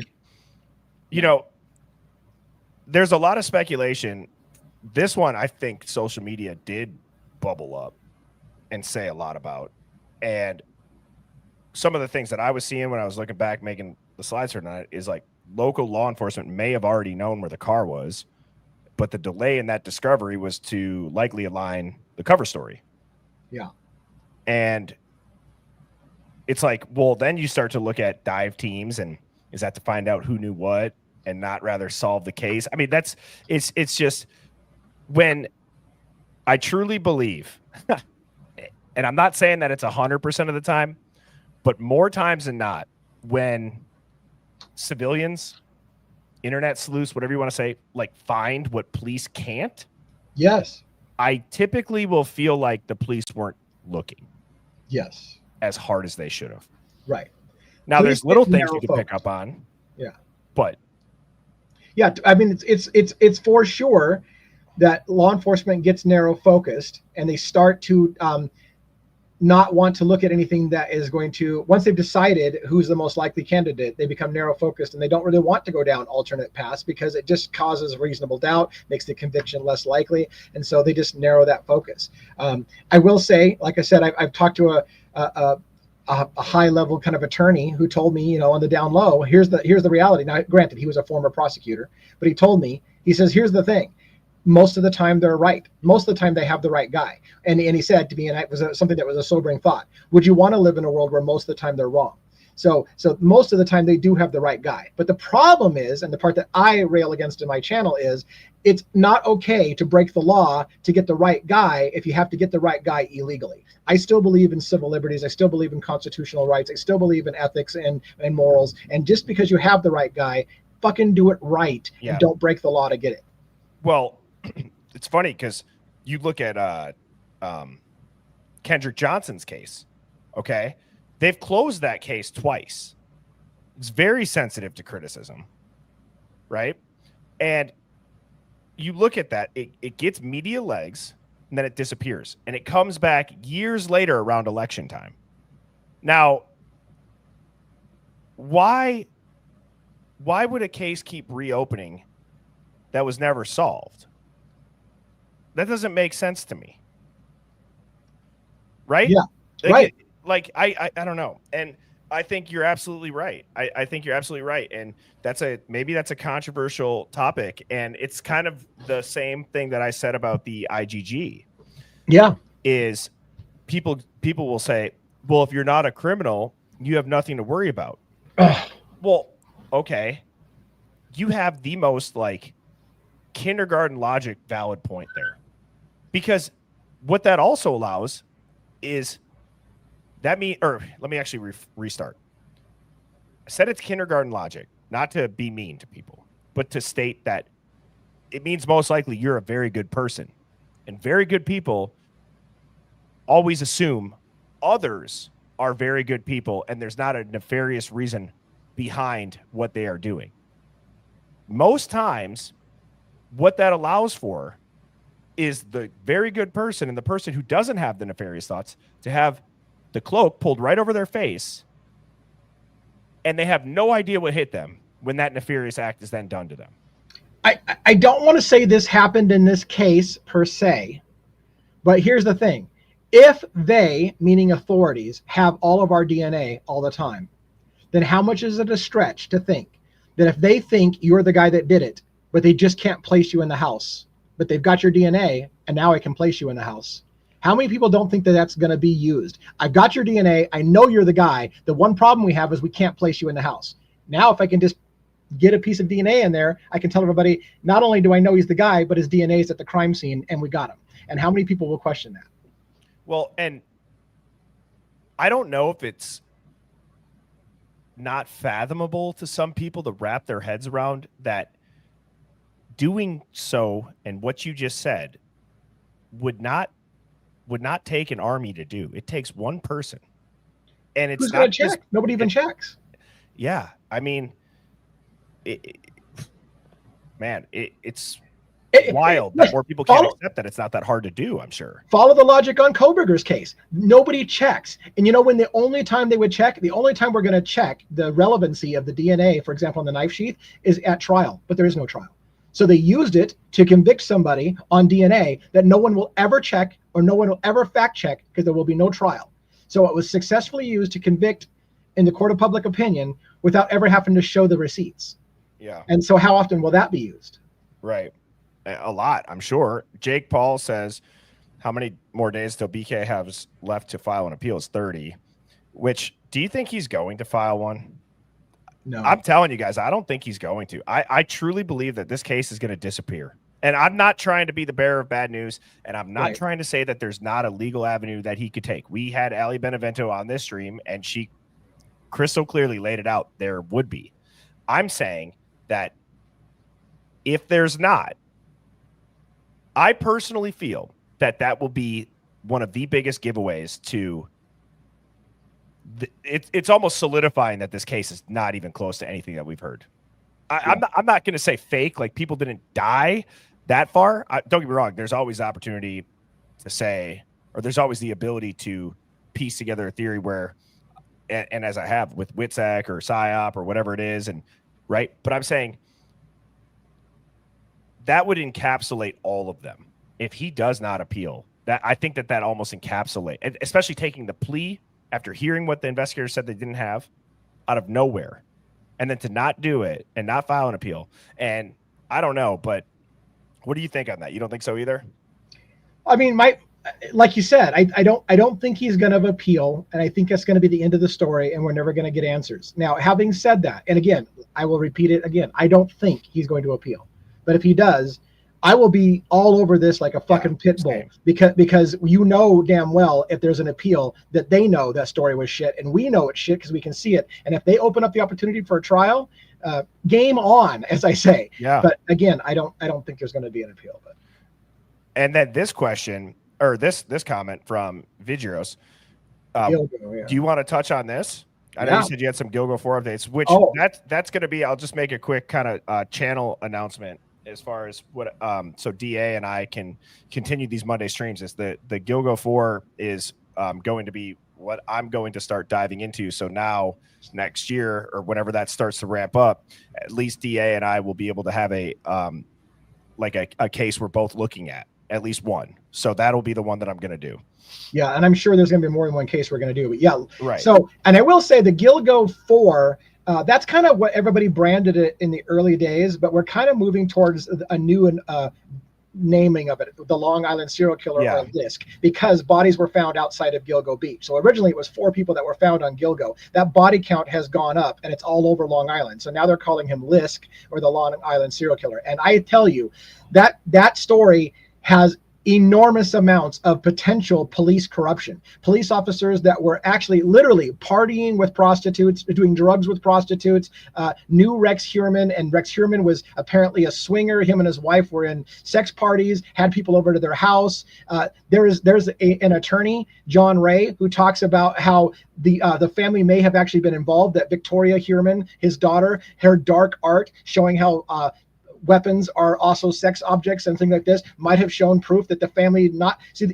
E: there's a lot of speculation. This one, I think social media did bubble up and say a lot about. And some of the things that I was seeing when I was looking back, making the slides for tonight, is like local law enforcement may have already known where the car was, but the delay in that discovery was to likely align the cover story.
F: Yeah. And
E: it's like, well, then you start to look at dive teams, and is that to find out who knew what and not rather solve the case? I mean, it's just, when I truly believe, and I'm not saying that it's 100% of the time, but more times than not, when civilians, internet sleuths, whatever you want to say, like find what police can't.
F: Yes.
E: I typically will feel like the police weren't looking.
F: Yes.
E: As hard as they should have.
F: Right.
E: Now there's little things you can pick up on.
F: Yeah.
E: But
F: yeah, I mean, it's for sure that law enforcement gets narrow focused, and they start to not want to look at anything that is going to, once they've decided who's the most likely candidate, they become narrow focused, and they don't really want to go down alternate paths because it just causes reasonable doubt, makes the conviction less likely. And so they just narrow that focus. I will say, like I said, I've talked to a high level kind of attorney who told me, on the down low, here's the reality. Now, granted, he was a former prosecutor, but he told me, he says, here's the thing. Most of the time they're right. Most of the time they have the right guy. And he said to me, and it was something that was a sobering thought, would you want to live in a world where most of the time they're wrong? So most of the time they do have the right guy. But the problem is, and the part that I rail against in my channel is, it's not okay to break the law to get the right guy if you have to get the right guy illegally. I still believe in civil liberties. I still believe in constitutional rights. I still believe in ethics and morals. And just because you have the right guy, fucking do it right. Yeah. And don't break the law to get it.
E: Well, it's funny because you look at Kendrick Johnson's case, okay? They've closed that case twice. It's very sensitive to criticism, right? And you look at that, it gets media legs, and then it disappears. And it comes back years later around election time. Now, why would a case keep reopening that was never solved? That doesn't make sense to me. right?
F: Yeah, right.
E: I don't know. And I think you're absolutely right. I think you're absolutely right. And maybe that's a controversial topic. And it's kind of the same thing that I said about the IGG.
F: Yeah.
E: Is people will say, well, if you're not a criminal, you have nothing to worry about.
F: Ugh.
E: Well, okay. You have the most like kindergarten logic valid point there. Because what that also allows is let me actually restart. I said it's kindergarten logic, not to be mean to people, but to state that it means most likely you're a very good person. And very good people always assume others are very good people and there's not a nefarious reason behind what they are doing. Most times, what that allows for is the very good person and the person who doesn't have the nefarious thoughts to have the cloak pulled right over their face, and they have no idea what hit them when that nefarious act is then done to them.
F: I don't want to say this happened in this case per se, but here's the thing. If they, meaning authorities, have all of our DNA all the time, then how much is it a stretch to think that if they think you're the guy that did it, but they just can't place you in the house, but they've got your DNA and now I can place you in the house? How many people don't think that that's going to be used? I've got your DNA. I know you're the guy. The one problem we have is we can't place you in the house. Now, if I can just get a piece of DNA in there, I can tell everybody, not only do I know he's the guy, but his DNA is at the crime scene and we got him. And how many people will question that?
E: Well, and I don't know if it's not fathomable to some people to wrap their heads around that doing so and what you just said would not take an army to do. It takes one person. And it's
F: who's
E: not
F: going to check? Nobody even checks.
E: Yeah. I mean, it's wild that more people can't accept that it's not that hard to do, I'm sure.
F: Follow the logic on Kohberger's case. Nobody checks. And you know when the only time they would check, the only time we're going to check the relevancy of the DNA, for example, on the knife sheath, is at trial. But there is no trial. So they used it to convict somebody on DNA that no one will ever check or no one will ever fact check because there will be no trial. So it was successfully used to convict in the court of public opinion without ever having to show the receipts.
E: Yeah.
F: And so how often will that be used?
E: Right. A lot, I'm sure. Jake Paul says, how many more days till BK has left to file an appeal? It's 30. Which, do you think he's going to file one?
F: No.
E: I'm telling you guys, I don't think he's going to. I truly believe that this case is going to disappear. And I'm not trying to be the bearer of bad news, and I'm not trying to say that there's not a legal avenue that he could take. We had Ali Benevento on this stream, and she crystal clearly laid it out. There would be. I'm saying that if there's not, I personally feel that that will be one of the biggest giveaways to it's almost solidifying that this case is not even close to anything that we've heard. I'm not going to say fake, like people didn't die that far. Don't get me wrong. There's always opportunity to say, or there's always the ability to piece together a theory where, and as I have with Witzak or PSYOP or whatever it is. And right. But I'm saying that would encapsulate all of them. If he does not appeal, that I think that almost encapsulate, especially taking the plea after hearing what the investigators said they didn't have out of nowhere, and then to not do it and not file an appeal. And I don't know, but what do you think on that? You don't think so either?
F: I mean, like you said, I don't think he's going to appeal, and I think that's going to be the end of the story, and we're never going to get answers. Now, having said that, and again, I will repeat it again, I don't think he's going to appeal. But if he does, I will be all over this like a fucking pit bull, because you know damn well if there's an appeal that they know that story was shit, and we know it's shit because we can see it. And if they open up the opportunity for a trial, game on, as I say.
E: Yeah.
F: But again, I don't think there's going to be an appeal. But
E: and then this question or this comment from Vigiros,
F: Gilgo,
E: do you want to touch on this? I know you said you had some Gilgo 4 updates, which that's going to be. I'll just make a quick kind of channel announcement. As far as what, so DA and I can continue these Monday streams. Is the Gilgo 4 is going to be what I'm going to start diving into. So now next year or whenever that starts to ramp up, at least DA and I will be able to have a case we're both looking at. at least one. So that'll be the one that I'm going to do.
F: Yeah, and I'm sure there's going to be more than one case we're going to do. But yeah,
E: right.
F: So, and I will say the Gilgo 4, that's kind of what everybody branded it in the early days, but we're kind of moving towards a new and naming of it, the Long Island serial killer or LISK, because bodies were found outside of Gilgo Beach. So originally it was 4 people that were found on Gilgo. That body count has gone up and it's all over Long Island. So now they're calling him LISK, or the Long Island serial killer. And I tell you that that story has enormous amounts of potential police corruption. Police officers that were actually literally partying with prostitutes, doing drugs with prostitutes, knew Rex Heuermann, and Rex Heuermann was apparently a swinger. Him and his wife were in sex parties, had people over to their house. There's an attorney, John Ray, who talks about how the family may have actually been involved, that Victoria Heuermann, his daughter, her dark art showing how weapons are also sex objects and things like this, might have shown proof that the family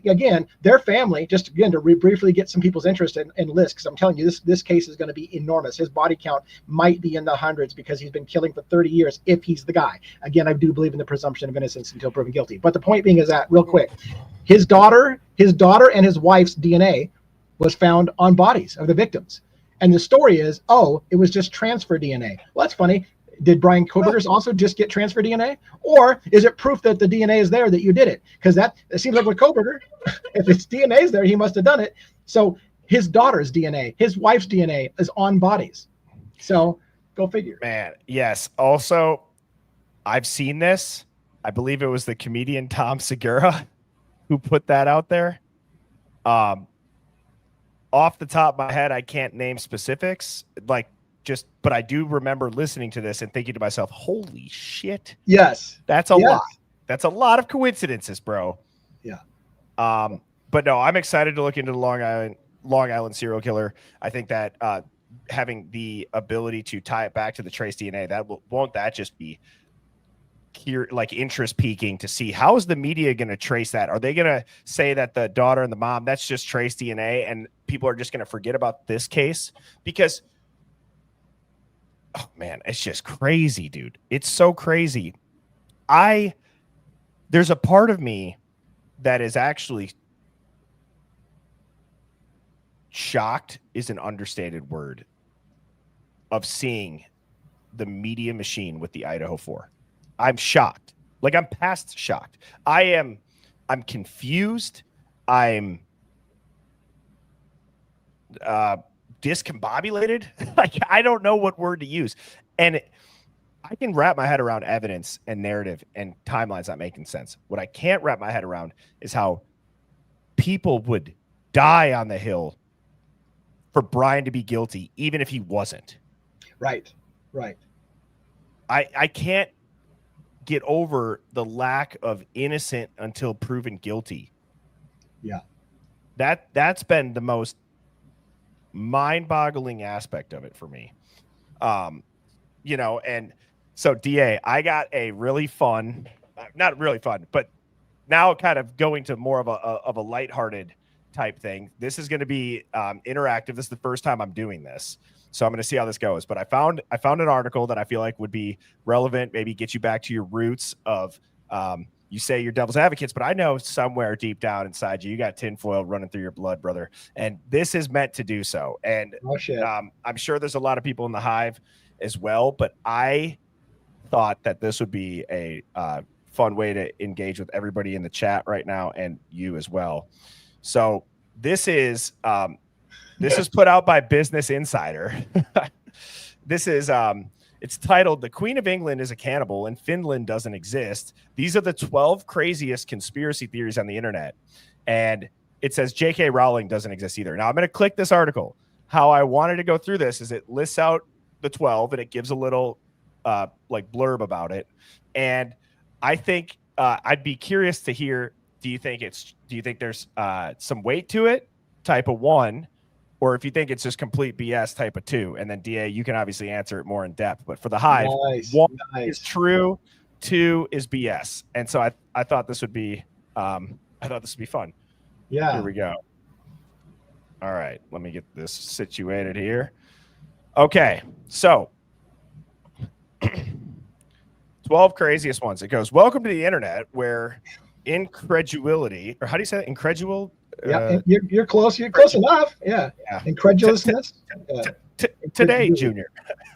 F: again, their family, just again to briefly get some people's interest in LISK, because I'm telling you, this case is going to be enormous. His body count might be in the hundreds because he's been killing for 30 years if he's the guy. Again, I do believe in the presumption of innocence until proven guilty. But the point being is that, real quick, his daughter and his wife's DNA was found on bodies of the victims. And the story is, it was just transfer DNA. Well, that's funny. Did Bryan Kohberger's also just get transfer DNA? Or is it proof that the DNA is there that you did it? Because it seems like with Kohberger, if it's DNA is there, he must have done it. So his daughter's DNA, his wife's DNA is on bodies. So go figure.
E: Man, yes. Also, I've seen this. I believe it was the comedian Tom Segura who put that out there. Off the top of my head, I can't name specifics. But I do remember listening to this and thinking to myself, holy shit.
F: Yes.
E: That's a lot. That's a lot of coincidences, bro.
F: Yeah.
E: But no, I'm excited to look into the Long Island serial killer. I think that having the ability to tie it back to the trace DNA, won't that just be interest piquing to see how is the media going to trace that? Are they going to say that the daughter and the mom, that's just trace DNA, and people are just going to forget about this case? Because oh man, it's just crazy, dude. It's so crazy. There's a part of me that is actually shocked, is an understated word, of seeing the media machine with the Idaho 4. I'm shocked. I'm past shocked. I'm confused. I'm discombobulated. I don't know what word to use. And I can wrap my head around evidence and narrative and timelines not making sense. What I can't wrap my head around is how people would die on the Hill for Bryan to be guilty, even if he wasn't.
F: Right.
E: I can't get over the lack of innocent until proven guilty.
F: Yeah.
E: That's been the most mind-boggling aspect of it for me. And so DA, I got a really fun, not really fun, but now kind of going to more of a lighthearted type thing. This is going to be interactive. This is the first time I'm doing this, so I'm going to see how this goes. But I found an article that I feel like would be relevant, maybe get you back to your roots of you say you're devil's advocates, but I know somewhere deep down inside you got tinfoil running through your blood, brother. And this is meant to do so. And I'm sure there's a lot of people in the Hive as well, but I thought that this would be a fun way to engage with everybody in the chat right now, and you as well. So this is put out by Business Insider. This is it's titled "The Queen of England is a Cannibal and Finland Doesn't Exist. These are the 12 craziest conspiracy theories on the internet." And it says J.K. Rowling doesn't exist either. Now I'm going to click this article. How I wanted to go through this is it lists out the 12 and it gives a little blurb about it. And I think I'd be curious to hear, do you think there's some weight to it, type of 1, or if you think it's just complete BS, type of 2? And then DA, you can obviously answer it more in depth. But for the Hive, 1 is true, 2 is BS. And so I thought this would be fun.
F: Yeah.
E: Here we go. All right, let me get this situated here. Okay, so 12 craziest ones. It goes, welcome to the internet, where incredulity, or how do you say that? Incredul?
F: Yeah, you're close. You're close enough. Yeah. Incredulousness.
E: Today, Junior.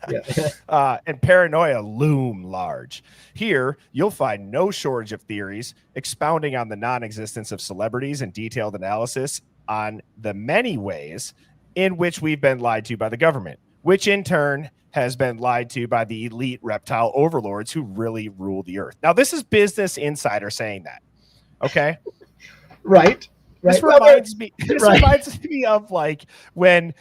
F: Yeah.
E: And paranoia loom large. Here, you'll find no shortage of theories expounding on the non-existence of celebrities and detailed analysis on the many ways in which we've been lied to by the government, which in turn has been lied to by the elite reptile overlords who really rule the earth. Now, this is Business Insider saying that. Okay.
F: Right.
E: This reminds me of like when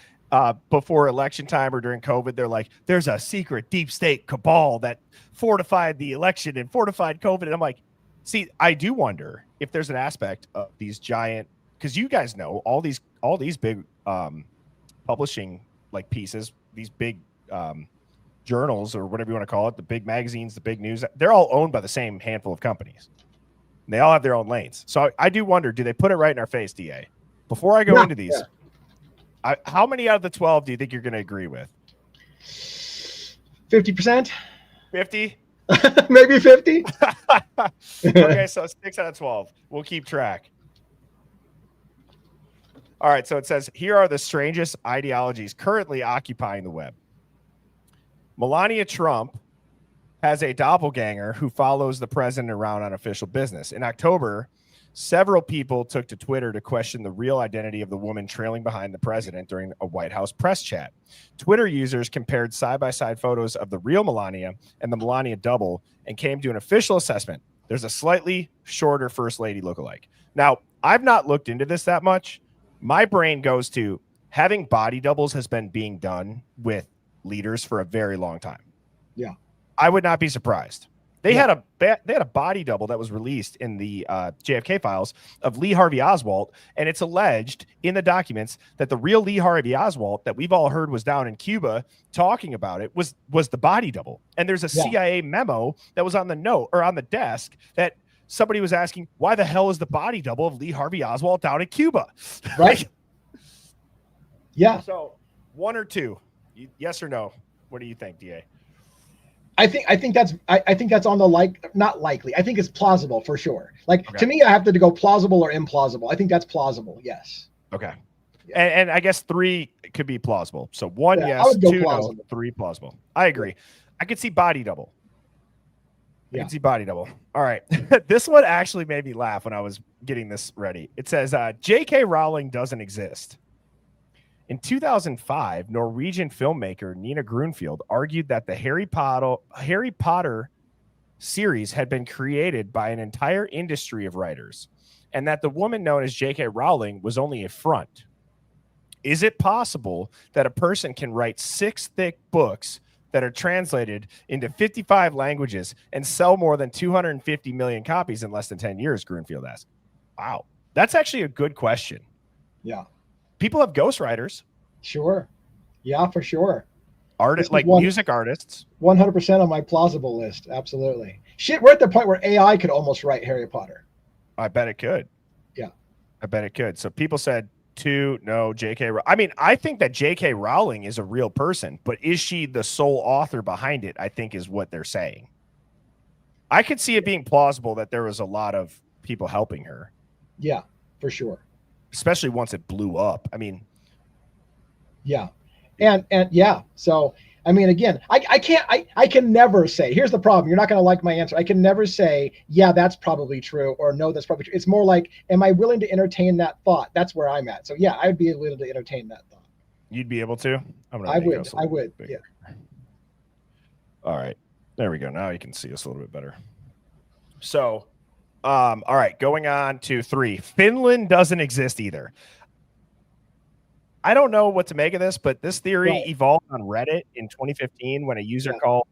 E: before election time or during COVID, they're like, there's a secret deep state cabal that fortified the election and fortified COVID. And I'm like, see, I do wonder if there's an aspect of these giant, because you guys know all these big publishing like pieces, these big journals or whatever you want to call it, the big magazines, the big news, they're all owned by the same handful of companies. They all have their own lanes. So I do wonder, do they put it right in our face, DA? Before I go into these, how many out of the 12 do you think you're going to agree with?
F: 50%?
E: 50?
F: Maybe 50?
E: Okay, so 6 out of 12. We'll keep track. All right, so it says, here are the strangest ideologies currently occupying the web. Melania Trump has a doppelganger who follows the president around on official business. In October, several people took to Twitter to question the real identity of the woman trailing behind the president during a White House press chat. Twitter users compared side-by-side photos of the real Melania and the Melania double and came to an official assessment. There's a slightly shorter First Lady lookalike. Now, I've not looked into this that much. My brain goes to having body doubles has been being done with leaders for a very long time.
F: Yeah.
E: I would not be surprised. They had a body double that was released in the JFK files of Lee Harvey Oswald, and it's alleged in the documents that the real Lee Harvey Oswald that we've all heard was down in Cuba talking about it was the body double. And there's a CIA memo that was on the note or on the desk that somebody was asking, why the hell is the body double of Lee Harvey Oswald down in Cuba?
F: Right. Yeah.
E: So 1 or 2, yes or no? What do you think, DA?
F: I think that's on the not likely. I think it's plausible for sure. To me, I have to go plausible or implausible. I think that's plausible. Yes.
E: Okay. Yeah. And I guess 3 could be plausible. So 1, yes, 2, no, 3 plausible. I agree. I could see body double. I can see body double. All right. This one actually made me laugh when I was getting this ready. It says, J.K. Rowling doesn't exist. In 2005, Norwegian filmmaker Nina Grunfield argued that the Harry Potter series had been created by an entire industry of writers, and that the woman known as J.K. Rowling was only a front. Is it possible that a person can write 6 thick books that are translated into 55 languages and sell more than 250 million copies in less than 10 years, Grunfield asked. Wow. That's actually a good question.
F: Yeah.
E: People have ghostwriters.
F: Sure. Yeah, for sure.
E: Artists, like music artists.
F: 100% on my plausible list. Absolutely. Shit, we're at the point where AI could almost write Harry Potter.
E: I bet it could.
F: Yeah.
E: I bet it could. So people said 2, no, J.K. I mean, I think that J.K. Rowling is a real person, but is she the sole author behind it? I think is what they're saying. I could see it being plausible that there was a lot of people helping her.
F: Yeah, for sure.
E: Especially once it blew up. I mean,
F: yeah. And yeah. So, I mean, again, I can never say, here's the problem. You're not going to like my answer. I can never say, yeah, that's probably true, or no, that's probably true. It's more like, am I willing to entertain that thought? That's where I'm at. So yeah, I'd be willing to entertain that thought.
E: You'd be able to?
F: I would. Yeah.
E: All right. There we go. Now you can see us a little bit better. So, all right, going on to 3. Finland doesn't exist either. I don't know what to make of this, but this theory evolved on Reddit in 2015 when a user called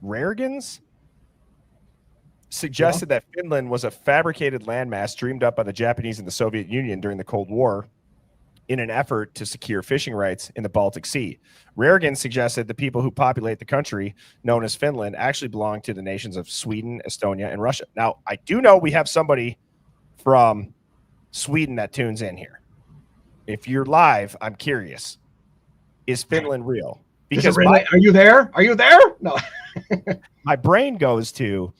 E: Rargans suggested that Finland was a fabricated landmass dreamed up by the Japanese and the Soviet Union during the Cold War in an effort to secure fishing rights in the Baltic Sea. Rargans suggested the people who populate the country, known as Finland, actually belong to the nations of Sweden, Estonia, and Russia. Now, I do know we have somebody from Sweden that tunes in here. If you're live, I'm curious. Is Finland real? Because
F: are you there? Are you there? No.
E: My brain goes to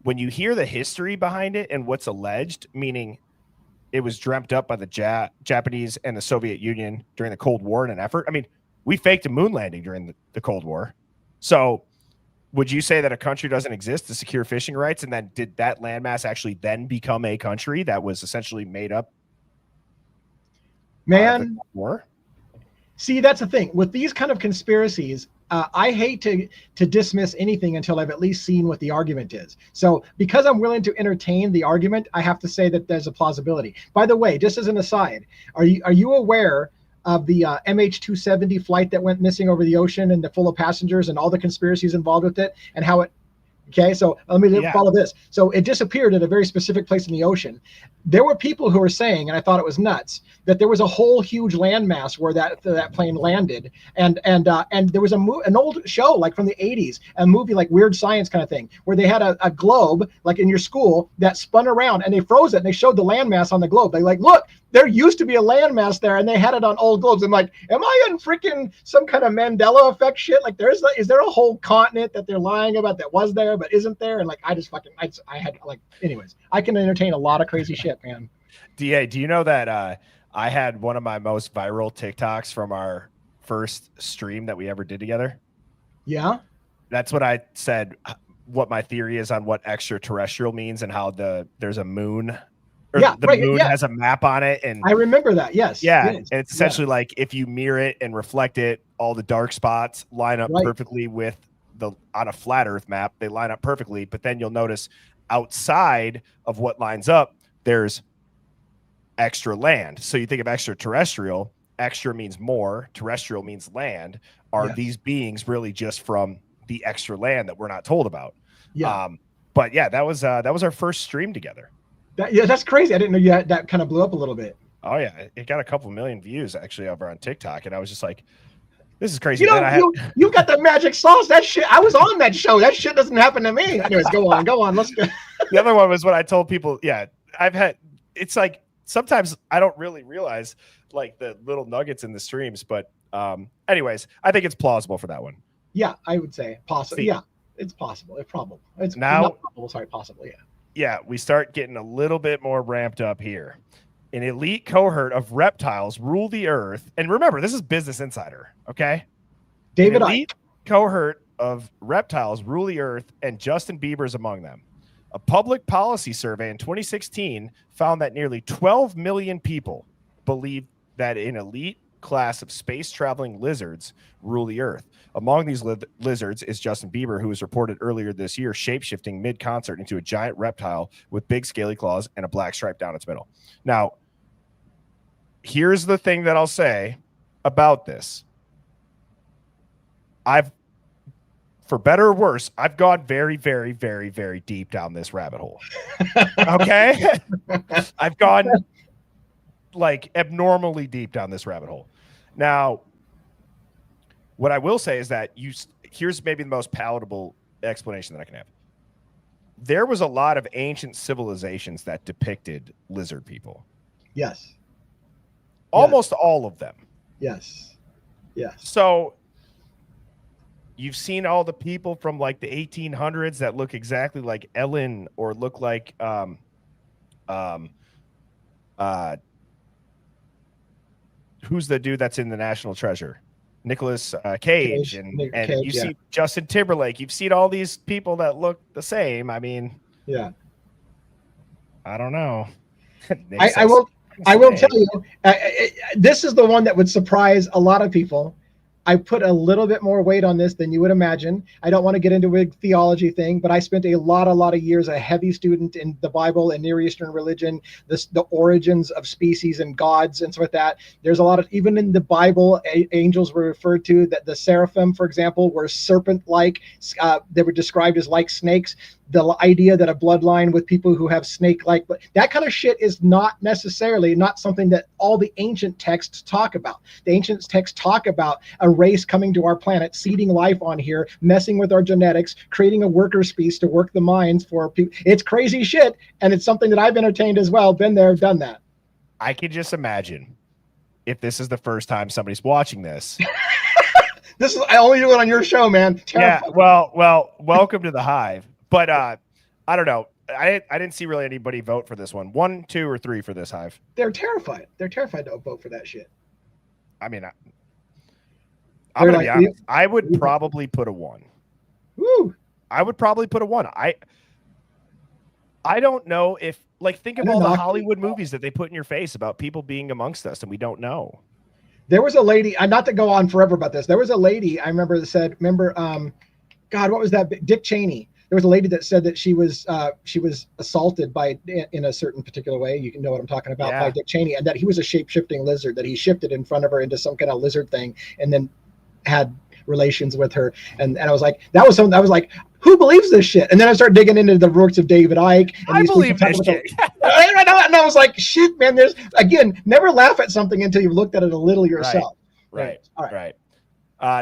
E: when you hear the history behind it and what's alleged, meaning it was dreamt up by the Japanese and the Soviet Union during the Cold War in an effort. I mean, we faked a moon landing during the Cold War. So would you say that a country doesn't exist to secure fishing rights? And then did that landmass actually then become a country that was essentially made up?
F: Man,
E: war?
F: See, that's the thing with these kind of conspiracies. I hate to dismiss anything until I've at least seen what the argument is. So because I'm willing to entertain the argument, I have to say that there's a plausibility. By the way, just as an aside, are you aware of the MH270 flight that went missing over the ocean and full of passengers and all the conspiracies involved with it and how it? Okay, so let me follow this. So it disappeared at a very specific place in the ocean. There were people who were saying, and I thought it was nuts, that there was a whole huge landmass where that plane landed, and there was an old show like from the 80s, a movie like Weird Science kind of thing, where they had a globe like in your school that spun around and they froze it and they showed the landmass on the globe. They like, look, there used to be a landmass there, and they had it on old globes. I'm like, am I in freaking some kind of Mandela effect shit? Like, is there a whole continent that they're lying about that was there but isn't there? And like, I had like, anyways, I can entertain a lot of crazy shit, man.
E: DA, do you know that I had one of my most viral TikToks from our first stream that we ever did together?
F: Yeah,
E: that's what I said. What my theory is on what extraterrestrial means and how there's a moon. Or the moon has a map on it, and
F: I remember that. Yes.
E: Yeah, and it's essentially like if you mirror it and reflect it, all the dark spots line up perfectly with on a flat Earth map. They line up perfectly, but then you'll notice outside of what lines up, there's extra land. So you think of extraterrestrial. Extra means more. Terrestrial means land. Are these beings really just from the extra land that we're not told about?
F: Yeah.
E: But yeah, that was our first stream together.
F: That's crazy. I didn't know that kind of blew up a little bit.
E: Oh yeah, it got a couple million views actually over on TikTok, and I was just like, "This is crazy."
F: You know, you got the magic sauce. That shit. I was on that show. That shit doesn't happen to me. Anyways, go on. Let's go.
E: The other one was when I told people, it's like sometimes I don't really realize like the little nuggets in the streams, but anyways, I think it's plausible for that one.
F: Yeah, I would say possible. Yeah, it's possible. It's probable. It's not probable. Sorry, possible. Yeah.
E: Yeah, we start getting a little bit more ramped up here. An elite cohort of reptiles rule the earth. And remember, this is Business Insider, okay?
F: David
E: An elite cohort of reptiles rule the earth, and Justin Bieber's among them. A public policy survey in 2016 found that nearly 12 million people believe that an elite class of space-traveling lizards rule the earth. Among these lizards is Justin Bieber, who was reported earlier this year shape-shifting mid-concert into a giant reptile with big scaly claws and a black stripe down its middle. Now, here's the thing that I'll say about this. For better or worse, I've gone very, very, very, very deep down this rabbit hole. Okay? I've gone like abnormally deep down this rabbit hole. Now, what I will say is that here's maybe the most palatable explanation that I can have. There was a lot of ancient civilizations that depicted lizard people.
F: Yes.
E: Almost all of them.
F: Yes. Yes.
E: So you've seen all the people from like the 1800s that look exactly like Ellen or look like who's the dude that's in the National Treasure? Nicolas Cage, and you see Justin Timberlake. You've seen all these people that look the same. I mean,
F: yeah,
E: I don't know.
F: I will tell you, this is the one that would surprise a lot of people. I put a little bit more weight on this than you would imagine. I don't want to get into a big theology thing, but I spent a lot of years a heavy student in the Bible and Near Eastern religion, the origins of species and gods and stuff like that. There's a lot of, even in the Bible, angels were referred to, that the seraphim, for example, were serpent-like. They were described as like snakes. The idea that a bloodline with people who have snake-like, but that kind of shit is not something that all the ancient texts talk about. The ancient texts talk about a race coming to our planet, seeding life on here, messing with our genetics, creating a worker species to work the mines for people. It's crazy shit, and it's something that I've entertained as well. Been there, done that.
E: I can just imagine if this is the first time somebody's watching this.
F: I only do it on your show, man.
E: Terrifying. Yeah, well, welcome to the Hive. But I don't know. I didn't see really anybody vote for this one. 1, 2, or 3 for this Hive.
F: They're terrified. They're terrified to vote for that shit.
E: I mean, I'm gonna be honest. I would probably put a 1.
F: Woo!
E: I would probably put a 1. I don't know if, like, think of all the Hollywood movies that they put in your face about people being amongst us and we don't know.
F: There was a lady, not to go on forever about this. There was a lady I remember that said, God, what was that? Dick Cheney. There was a lady that said that she was assaulted in a certain particular way. You can know what I'm talking about, by Dick Cheney, and that he was a shape-shifting lizard, that he shifted in front of her into some kind of lizard thing and then had relations with her. And I was like, that was something I was like, who believes this shit? And then I started digging into the works of David Icke. And
E: I believe this shit.
F: And I was like, shit, man, there's, again, never laugh at something until you've looked at it a little yourself.
E: Right.
F: All right.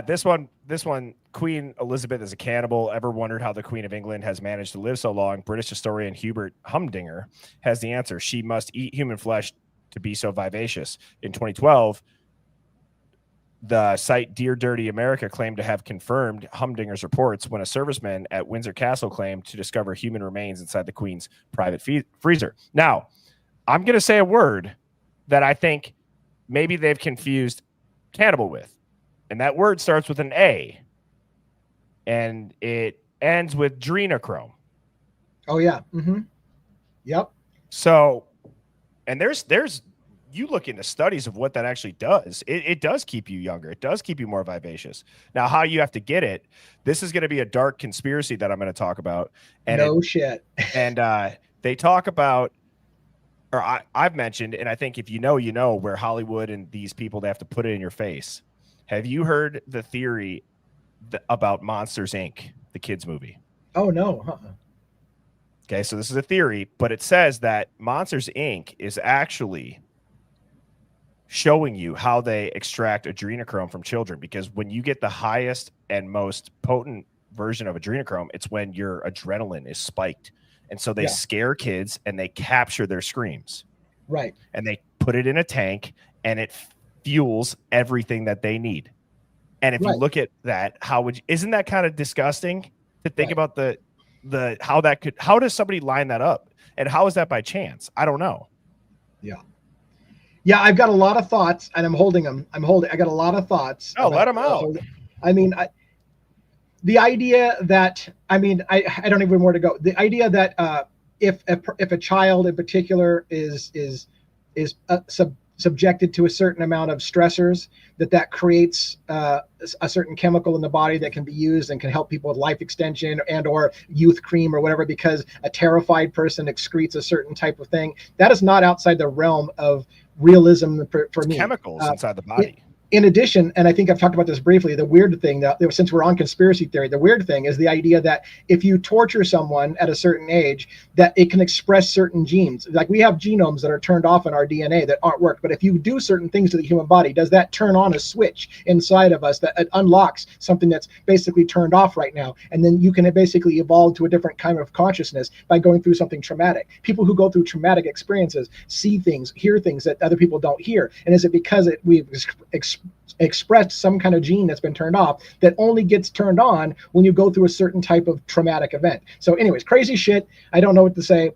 E: This one, Queen Elizabeth is a cannibal. Ever wondered how the Queen of England has managed to live so long? British historian Hubert Humdinger has the answer. She must eat human flesh to be so vivacious. In 2012, the site Dear Dirty America claimed to have confirmed Humdinger's reports when a serviceman at Windsor Castle claimed to discover human remains inside the Queen's private freezer. Now, I'm going to say a word that I think maybe they've confused cannibal with. And that word starts with an A. And it ends with adrenochrome.
F: Oh, yeah. Mm-hmm. Yep.
E: So, and there's you look into studies of what that actually does. It does keep you younger. It does keep you more vivacious. Now, how you have to get it, this is going to be a dark conspiracy that I'm going to talk about. And
F: shit.
E: And they talk about, or I've mentioned, and I think if you know, where Hollywood and these people, they have to put it in your face. Have you heard the theory about Monsters, Inc., the kids movie?
F: Oh, no.
E: Okay, so this is a theory, but it says that Monsters, Inc. is actually showing you how they extract adrenochrome from children, because when you get the highest and most potent version of adrenochrome, it's when your adrenaline is spiked. And so they scare kids and they capture their screams.
F: Right.
E: And they put it in a tank and it fuels everything that they need. And if you look at that, isn't that kind of disgusting to think about how does somebody line that up? And how is that by chance? I don't know.
F: Yeah, I've got a lot of thoughts, and I'm holding them. I got a lot of thoughts.
E: Oh, let them out.
F: I mean, the idea that, I don't even know where to go. The idea that if a child in particular is subjected to a certain amount of stressors, that creates a certain chemical in the body that can be used and can help people with life extension and or youth cream or whatever, because a terrified person excretes a certain type of thing. That is not outside the realm of realism for me.
E: Chemicals inside the body.
F: In addition, and I think I've talked about this briefly, the weird thing that, since we're on conspiracy theory, the weird thing is the idea that if you torture someone at a certain age, that it can express certain genes. Like, we have genomes that are turned off in our DNA that aren't worked. But if you do certain things to the human body, does that turn on a switch inside of us that it unlocks something that's basically turned off right now? And then you can basically evolve to a different kind of consciousness by going through something traumatic. People who go through traumatic experiences see things, hear things that other people don't hear. And is it because we've expressed some kind of gene that's been turned off that only gets turned on when you go through a certain type of traumatic event? So anyways, crazy shit. I don't know what to say.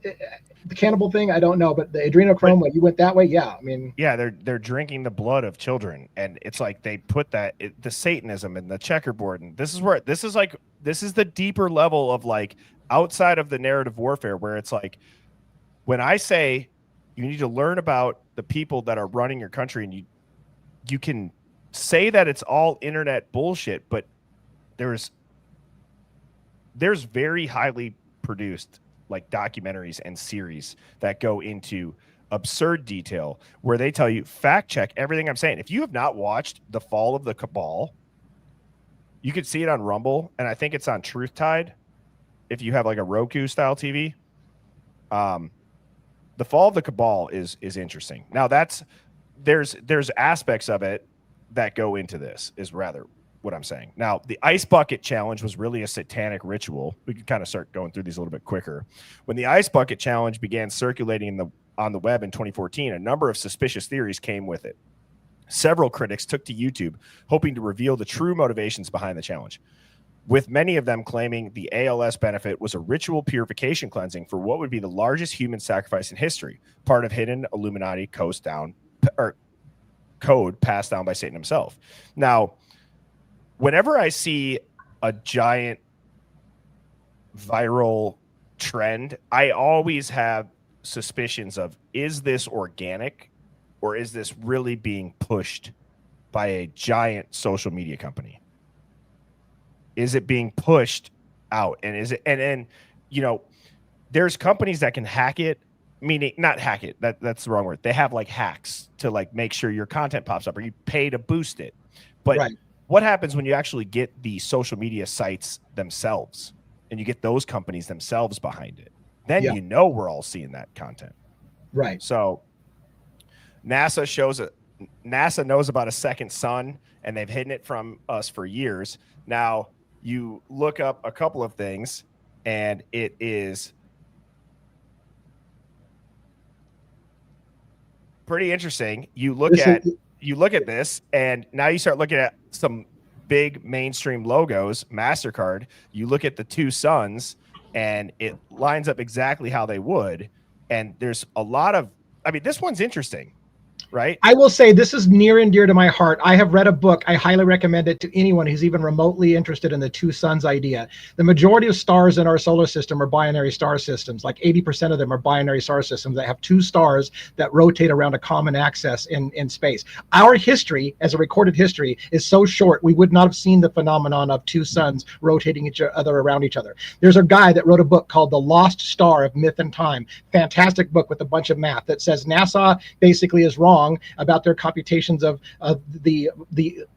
F: The cannibal thing, I don't know, but the adrenochrome, you went that way. Yeah. I mean,
E: yeah, they're drinking the blood of children, and it's like they put the Satanism and the checkerboard. And this is the deeper level of, like, outside of the narrative warfare, where it's like, when I say you need to learn about the people that are running your country, and you can say that it's all internet bullshit, but there's very highly produced, like, documentaries and series that go into absurd detail where they tell you, fact check everything I'm saying. If you have not watched The Fall of the Cabal, you could see it on Rumble, and I think it's on Truth Tide if you have, like, a Roku style TV. The Fall of the Cabal is interesting. Now, there's aspects of it that go into this, is rather what I'm saying. Now, the Ice Bucket Challenge was really a satanic ritual. We can kind of start going through these a little bit quicker. When the Ice Bucket Challenge began circulating on the web in 2014, a number of suspicious theories came with it. Several critics took to YouTube hoping to reveal the true motivations behind the challenge. with many of them claiming the ALS benefit was a ritual purification cleansing for what would be the largest human sacrifice in history, part of hidden Illuminati code passed down by Satan himself. Now, whenever I see a giant viral trend, I always have suspicions of, is this organic or is this really being pushed by a giant social media company? Is it being pushed out? And is it, and you know, there's companies that can hack it, meaning not hack it. That's the wrong word. They have like hacks to like make sure your content pops up, or you pay to boost it. But
F: Right.
E: what happens when you actually get the social media sites themselves and you get those companies themselves behind it? Then
F: Yeah.
E: you know we're all seeing that content.
F: Right.
E: So NASA knows about a second sun, and they've hidden it from us for years. Now, you look up a couple of things, and it is pretty interesting. You look at this, and now you start looking at some big mainstream logos, MasterCard. You look at the two suns, and it lines up exactly how they would. And there's a lot of, I mean, this one's interesting, right?
F: I will say this is near and dear to my heart. I have read a book. I highly recommend it to anyone who's even remotely interested in the two suns idea. The majority of stars in our solar system are binary star systems. Like 80% of them are binary star systems that have two stars that rotate around a common axis in space. Our history, as a recorded history, is so short, we would not have seen the phenomenon of two suns rotating each other around each other. There's a guy that wrote a book called The Lost Star of Myth and Time. Fantastic book with a bunch of math that says NASA basically is wrong about their computations of the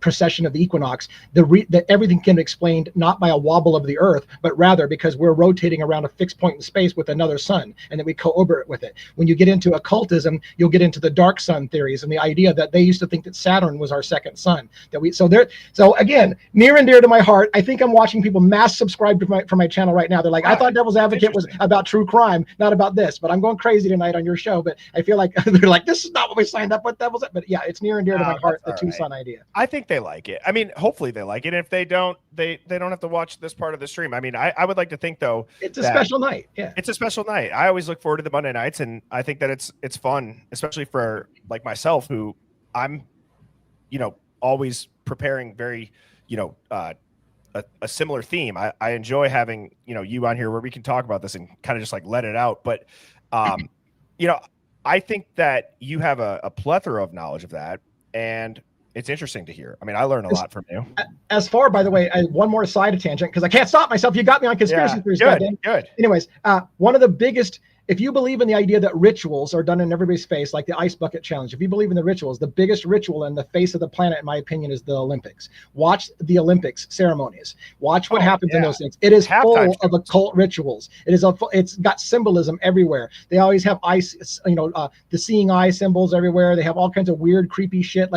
F: precession of the equinox. That everything can be explained not by a wobble of the Earth, but rather because we're rotating around a fixed point in space with another sun, and that we co-orbit with it. When you get into occultism, you'll get into the dark sun theories and the idea that they used to think that Saturn was our second sun. So again, near and dear to my heart. I think I'm watching people mass subscribe to my channel right now. They're like, I thought Devil's Advocate was about true crime, not about this. But I'm going crazy tonight on your show. But I feel like they're like, this is not what we signed up with. Devil's. But yeah, it's near and dear to my heart. The two sun idea.
E: I think they like it. I mean, hopefully they like it. If they don't, they don't have to watch this part of the stream. I mean, I would like to think though,
F: it's a special night. Yeah,
E: it's a special night. I always look forward to the Monday nights, and I think that it's fun, especially for like myself, who I'm, always preparing very, a similar theme. I enjoy having, you on here where we can talk about this and kind of just like let it out. But, I think that you have a plethora of knowledge of that, and it's interesting to hear. I mean, I learn a lot from you.
F: As far, by the way, one more side tangent, because I can't stop myself. You got me on conspiracy theories.
E: Good.
F: Anyways, one of the biggest, if you believe in the idea that rituals are done in everybody's face, like the ice bucket challenge, if you believe in the rituals, the biggest ritual in the face of the planet, in my opinion, is the Olympics. Watch the Olympics ceremonies. Watch what happens in those things. It is full of occult rituals. It's got symbolism everywhere. They always have ice, the seeing eye symbols everywhere. They have all kinds of weird, creepy shit.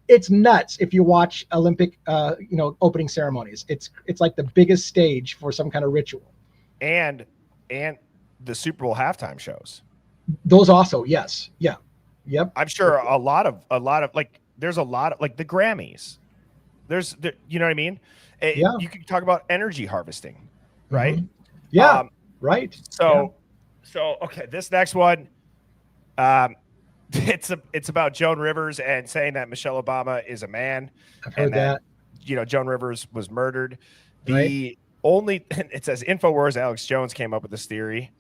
F: It's nuts if you watch Olympic, opening ceremonies. It's like the biggest stage for some kind of ritual.
E: And the Super Bowl halftime shows.
F: Those also, yes. Yeah. Yep.
E: I'm sure a lot of like, there's a lot of like the Grammys. You know what I mean?
F: Yeah.
E: You can talk about energy harvesting, right?
F: Mm-hmm. Yeah. Right.
E: So okay, this next one, it's about Joan Rivers and saying that Michelle Obama is a man.
F: I've heard that.
E: Joan Rivers was murdered.
F: Right.
E: It says InfoWars Alex Jones came up with this theory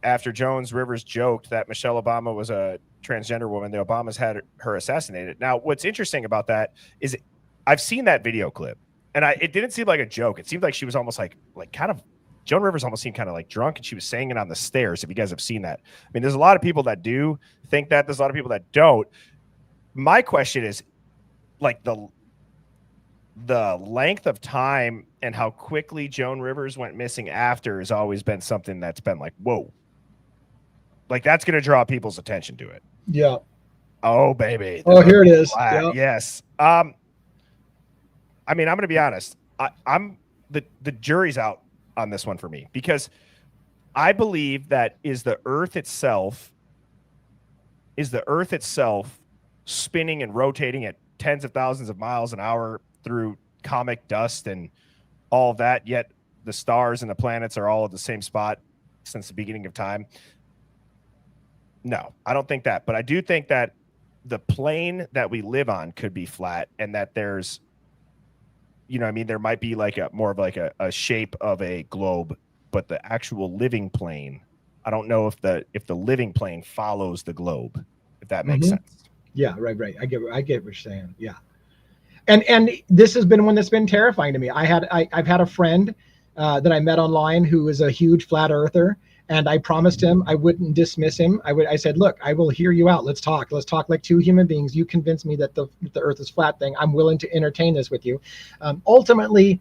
E: after Rivers joked that Michelle Obama was a transgender woman. The Obamas had her assassinated. Now, what's interesting about that is I've seen that video clip, and it didn't seem like a joke. It seemed like she was almost like kind of, Joan Rivers almost seemed kind of like drunk, and she was saying it on the stairs. If you guys have seen that, I mean, there's a lot of people that do think that. There's a lot of people that don't. My question is, like, the length of time and how quickly Joan Rivers went missing after has always been something that's been like, whoa, like that's going to draw people's attention to it.
F: Yeah.
E: Oh, baby.
F: Oh, here it is.
E: Yep. Yes. I mean, I'm going to be honest. I'm the jury's out on this one for me, because I believe that is the earth itself spinning and rotating at tens of thousands of miles an hour through comic dust and all of that, yet the stars and the planets are all at the same spot since the beginning of time. No, I don't think that. But I do think that the plane that we live on could be flat, and that there's, you know, I mean, there might be like a more of like a shape of a globe, but the actual living plane, I don't know if the living plane follows the globe, if that makes sense.
F: Yeah, right. I get what you're saying. Yeah. And this has been one that's been terrifying to me. I've had a friend that I met online who is a huge flat earther, and I promised him I wouldn't dismiss him. I said, look, I will hear you out. Let's talk like two human beings. You convince me that the earth is flat thing. I'm willing to entertain this with you. Ultimately,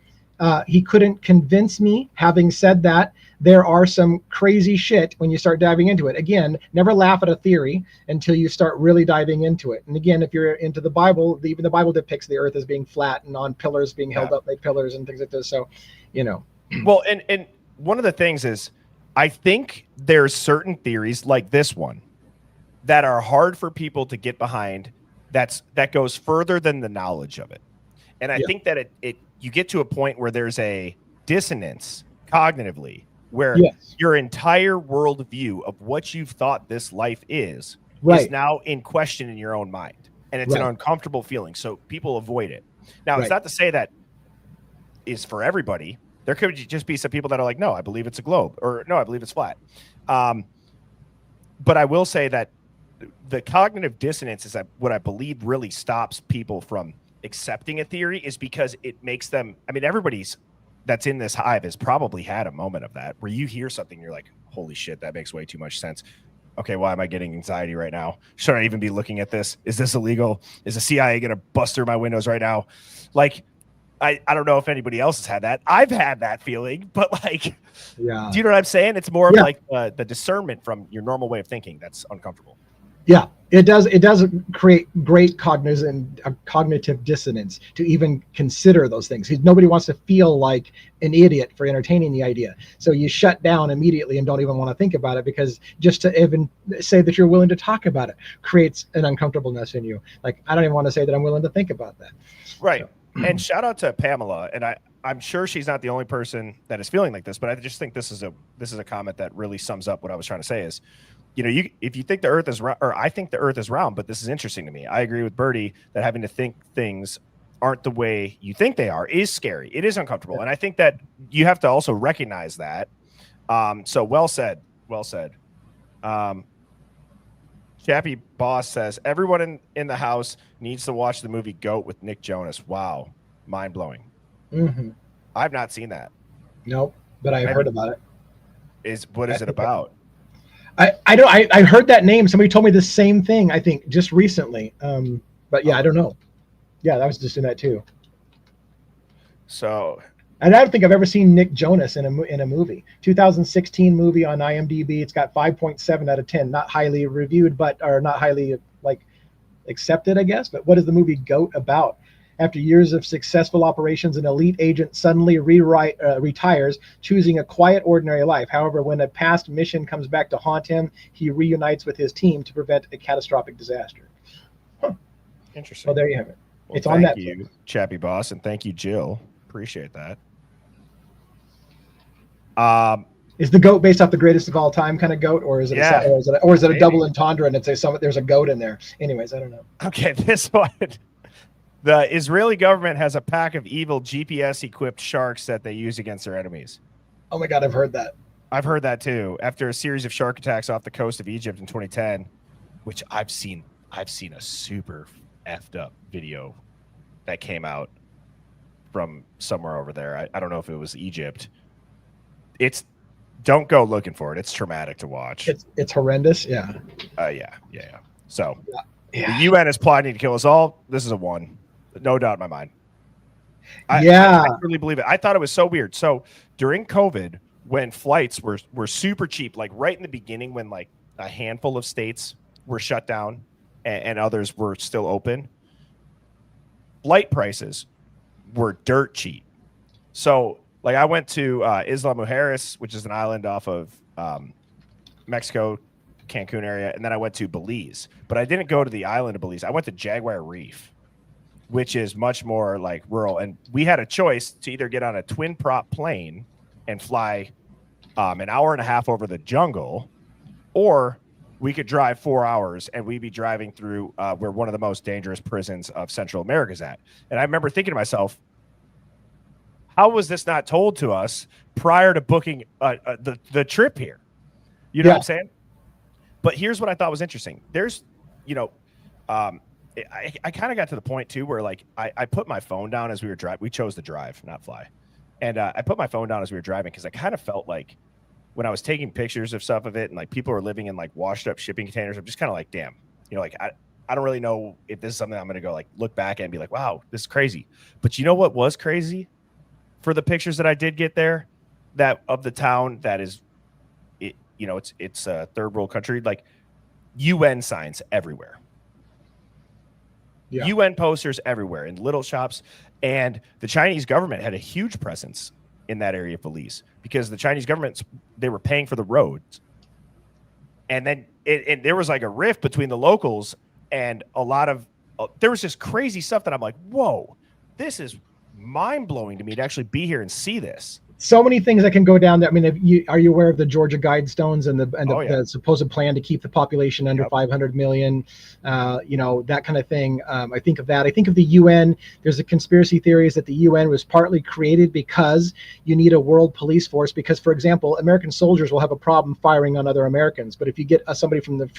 F: he couldn't convince me. Having said that, there are some crazy shit when you start diving into it. Again, never laugh at a theory until you start really diving into it. And again, if you're into the Bible, even the Bible depicts the earth as being flat and on pillars, being held up like pillars and things like this. So, you know.
E: Well, and one of the things is, I think there's certain theories like this one that are hard for people to get behind. That goes further than the knowledge of it. And I think that you get to a point where there's a dissonance cognitively, where your entire worldview of what you've thought this life is now in question in your own mind. And it's an uncomfortable feeling. So people avoid it. Now, it's not to say that is for everybody. There could just be some people that are like, no, I believe it's a globe, or no, I believe it's flat. But I will say that the cognitive dissonance is that what I believe really stops people from accepting a theory is because it makes them, I mean, everybody's that's in this hive has probably had a moment of that where you hear something, you're like, holy shit, that makes way too much sense. Okay, why am I getting anxiety right now? Should I even be looking at this? Is this illegal? Is the CIA going to bust through my windows right now? Like, I don't know if anybody else has had that. I've had that feeling, but like, do you know what I'm saying? It's more of like the discernment from your normal way of thinking that's uncomfortable.
F: Yeah, it does create great cognitive dissonance to even consider those things. Nobody wants to feel like an idiot for entertaining the idea. So you shut down immediately and don't even want to think about it, because just to even say that you're willing to talk about it creates an uncomfortableness in you. Like, I don't even want to say that I'm willing to think about that.
E: Right. So. And shout out to Pamela. And I'm sure she's not the only person that is feeling like this, but I just think this is a comment that really sums up what I was trying to say is, you know, if you think the earth is round, or I think the earth is round, but this is interesting to me. I agree with Birdie that having to think things aren't the way you think they are is scary. It is uncomfortable. And I think that you have to also recognize that. So well said. Chappie Boss says, everyone in the house needs to watch the movie Goat with Nick Jonas. Wow. Mind blowing.
F: Mm-hmm.
E: I've not seen that.
F: Nope, but I've heard about it.
E: What is it about?
F: I heard that name. Somebody told me the same thing, I think, just recently. But yeah, I don't know. Yeah, I was just in that too.
E: So,
F: and I don't think I've ever seen Nick Jonas in a movie. 2016 movie on IMDb. It's got 5.7 out of 10. Not highly reviewed, or not highly accepted, I guess. But what is the movie Goat about? After years of successful operations, an elite agent suddenly retires, choosing a quiet, ordinary life. However, when a past mission comes back to haunt him, he reunites with his team to prevent a catastrophic disaster. Huh.
E: Interesting.
F: Well, there you have it.
E: Well,
F: it's on that.
E: Thank you, Chappie Boss, and thank you, Jill. Appreciate that.
F: Is the goat based off the greatest of all time kind of goat, or is it a double entendre and there's a goat in there? Anyways, I don't know.
E: Okay, this one. The Israeli government has a pack of evil GPS-equipped sharks that they use against their enemies.
F: Oh my God, I've heard that.
E: I've heard that too. After a series of shark attacks off the coast of Egypt in 2010, which I've seen a super effed up video that came out from somewhere over there. I don't know if it was Egypt. Don't go looking for it. It's traumatic to watch.
F: It's horrendous. Yeah.
E: Yeah. So the
F: Yeah.
E: UN is plotting to kill us all. This is a one. No doubt in my mind. I really believe it. I thought it was so weird. So during COVID, when flights were super cheap, like right in the beginning, when like a handful of states were shut down and others were still open, flight prices were dirt cheap. So like I went to Isla Mujeres, which is an island off of Mexico, Cancun area, and then I went to Belize. But I didn't go to the island of Belize. I went to Jaguar Reef. which is much more like rural. And we had a choice to either get on a twin prop plane and fly an hour and a half over the jungle, or we could drive 4 hours and we'd be driving through where one of the most dangerous prisons of Central America is at. And I remember thinking to myself, how was this not told to us prior to booking the trip here? You know what I'm saying? But here's what I thought was interesting. There's, I kind of got to the point too where like I put my phone down as we were driving. We chose to drive, not fly. And I put my phone down as we were driving because I kind of felt like when I was taking pictures of stuff of it and like people are living in like washed up shipping containers, I'm just kind of like, damn, like I don't really know if this is something I'm going to go like look back and be like, wow, this is crazy. But you know what was crazy for the pictures that I did get there, that of the town that is, it's a third world country, like UN signs everywhere. Yeah. UN posters everywhere in little shops. And the Chinese government had a huge presence in that area of Belize because the Chinese government, they were paying for the roads. And then there was like a rift between the locals and a lot of, there was just crazy stuff that I'm like, whoa, this is mind blowing to me to actually be here and see this.
F: So many things that can go down there. I mean, are you aware of the Georgia Guidestones and the supposed plan to keep the population under 500 million? That kind of thing. I think of that. I think of the UN. There's a conspiracy theories that the UN was partly created because you need a world police force. Because, for example, American soldiers will have a problem firing on other Americans. But if you get somebody from the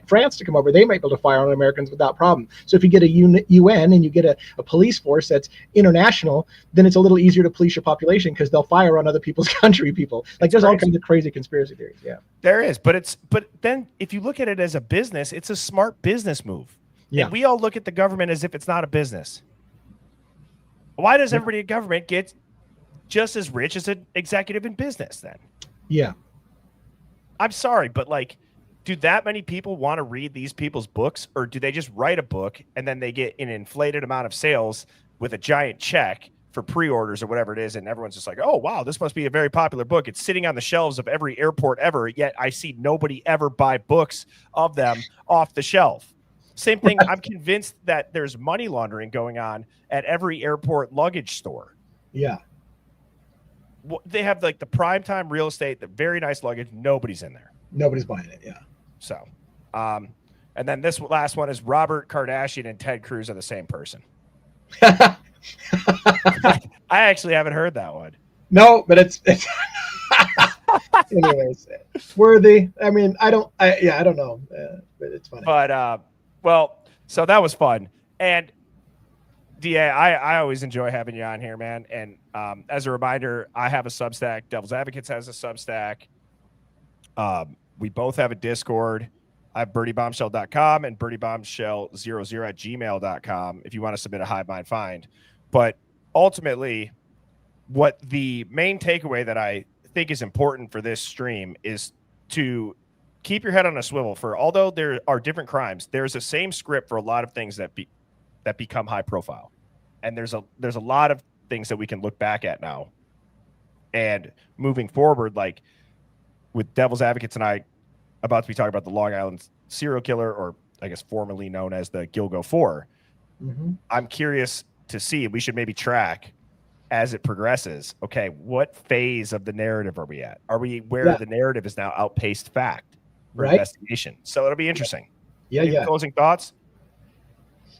F: France to come over, they might be able to fire on Americans without problem. So if you get a UN and you get a police force that's international, then it's a little easier to police your population because they'll fire on other people's country people. Like there's all kinds of crazy conspiracy theories. Yeah, there is.
E: But then if you look at it as a business, it's a smart business move. Yeah. And we all look at the government as if it's not a business. Why does everybody in government get just as rich as an executive in business then?
F: Yeah.
E: I'm sorry, but like, do that many people want to read these people's books, or do they just write a book and then they get an inflated amount of sales with a giant check for pre-orders or whatever it is, and everyone's just like, oh wow, this must be a very popular book. It's sitting on the shelves of every airport ever, yet I see nobody ever buy books of them off the shelf. Same thing. I'm convinced that there's money laundering going on at every airport luggage store.
F: Yeah.
E: They have like the primetime real estate, the very nice luggage. Nobody's in there.
F: Nobody's buying it. Yeah.
E: So, and then this last one is Robert Kardashian and Ted Cruz are the same person. I actually haven't heard that one.
F: No, but it's anyways, worthy. I mean, I don't know, but it's funny.
E: But so that was fun. And DA, I always enjoy having you on here, man. And as a reminder, I have a Substack. Devil's Advocates has a Substack. We both have a Discord. I have birdiebombshell.com and birdiebombshell00@gmail.com if you want to submit a Hive Mind find. But ultimately, what the main takeaway that I think is important for this stream is to keep your head on a swivel. For although there are different crimes, there's the same script for a lot of things that become high profile, and there's a lot of things that we can look back at now. And moving forward, like with Devil's Advocates and I about to be talking about the Long Island serial killer, or I guess formerly known as the Gilgo 4. Mm-hmm. I'm curious to see, we should maybe track as it progresses. Okay, what phase of the narrative are we at? Are we where the narrative is now outpaced fact or investigation? So it'll be interesting. Any closing thoughts?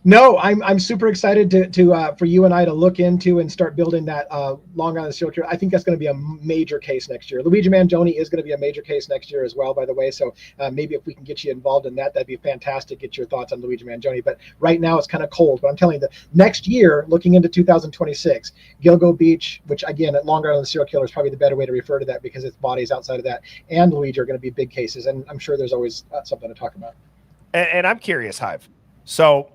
F: No, I'm super excited to for you and I to look into and start building that Long Island serial killer. I think that's going to be a major case next year. Luigi Mangione is going to be a major case next year as well, by the way. So maybe if we can get you involved in that, that'd be fantastic. Get your thoughts on Luigi Mangione. But right now it's kind of cold. But I'm telling you, the next year, looking into 2026, Gilgo Beach, which again at Long Island serial killer is probably the better way to refer to that because its bodies outside of that, and Luigi are going to be big cases. And I'm sure there's always something to talk about.
E: And I'm curious, Hive. So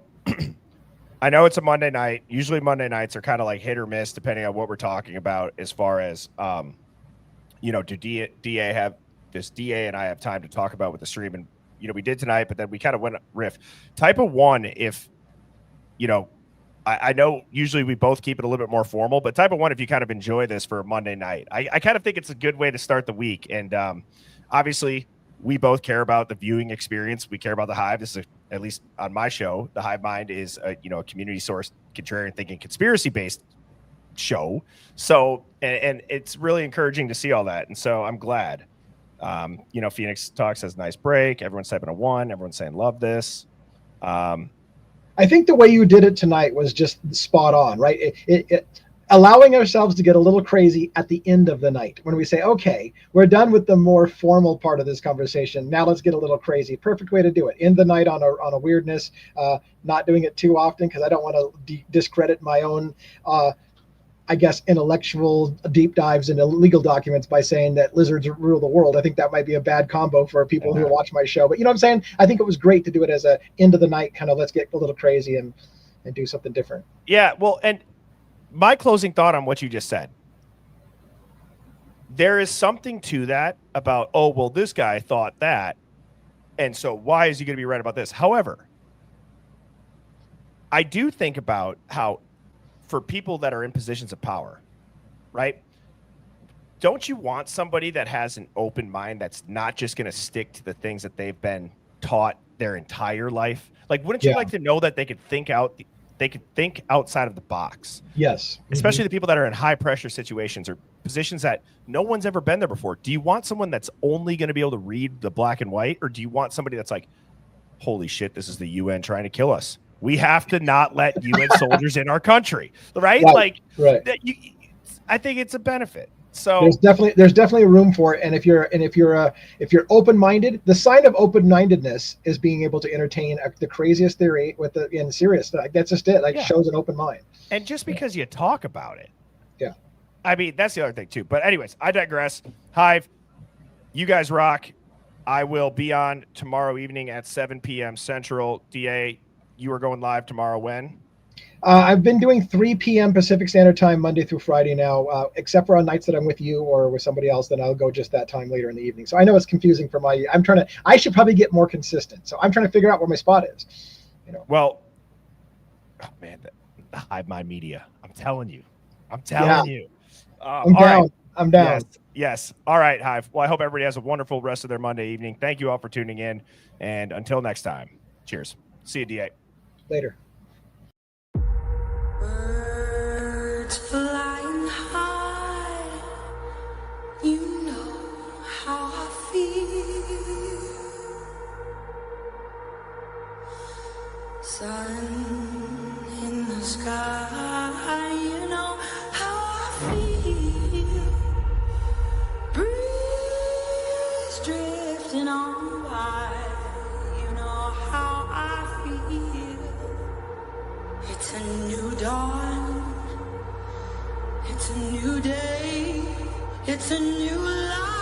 E: I know it's a Monday night. Usually Monday nights are kind of like hit or miss depending on what we're talking about as far as, do DA have this DA and I have time to talk about with the stream. And, we did tonight, but then we kind of went riff. Type of one, if, I know usually we both keep it a little bit more formal, but type of one, if you kind of enjoy this for a Monday night, I kind of think it's a good way to start the week. And obviously we both care about the viewing experience. We care about the Hive. This is at least on my show, the Hive Mind is a community sourced, contrarian thinking, conspiracy based show. So, and it's really encouraging to see all that. And so I'm glad. Phoenix Talks has a nice break. Everyone's typing a 1. Everyone's saying love this.
F: I think the way you did it tonight was just spot on, right? Allowing ourselves to get a little crazy at the end of the night when we say, okay, we're done with the more formal part of this conversation. Now let's get a little crazy. Perfect way to do it. End the night on a weirdness, not doing it too often because I don't want to discredit my own, intellectual deep dives into legal documents by saying that lizards rule the world. I think that might be a bad combo for people who watch my show. But you know what I'm saying? I think it was great to do it as a end of the night kind of let's get a little crazy and do something different.
E: Yeah, well, and my closing thought on what you just said, there is something to that about, oh, well, this guy thought that, and so why is he going to be right about this? However, I do think about how for people that are in positions of power, right? Don't you want somebody that has an open mind that's not just going to stick to the things that they've been taught their entire life? Like, wouldn't you like to know that they could think outside of the box?
F: Yes.
E: Especially the people that are in high pressure situations or positions that no one's ever been there before. Do you want someone that's only going to be able to read the black and white? Or do you want somebody that's like, holy shit, this is the UN trying to kill us. We have to not let UN soldiers in our country. Right? I think it's a benefit. So
F: there's definitely room for it. And if you're open-minded, the sign of open-mindedness is being able to entertain the craziest theory in serious. That's just it. Shows an open mind.
E: And just because you talk about it.
F: Yeah.
E: I mean, that's the other thing too. But anyways, I digress. Hive, you guys rock. I will be on tomorrow evening at 7 p.m. Central. DA, you are going live tomorrow when?
F: I've been doing 3 p.m. Pacific Standard Time Monday through Friday now, except for on nights that I'm with you or with somebody else, then I'll go just that time later in the evening. So I know it's confusing for I should probably get more consistent. So I'm trying to figure out where my spot is.
E: Well, oh man, the Hive Mind Media. I'm telling you.
F: I'm down.
E: Right.
F: I'm down.
E: Yes. All right, Hive. Well, I hope everybody has a wonderful rest of their Monday evening. Thank you all for tuning in. And until next time, cheers. See you, DA.
F: Later.
C: Birds flying high, you know how I feel. Sun in the sky, you know how I feel. Breeze drifting on by, you know how I feel. It's a new dawn, it's a new day, it's a new life.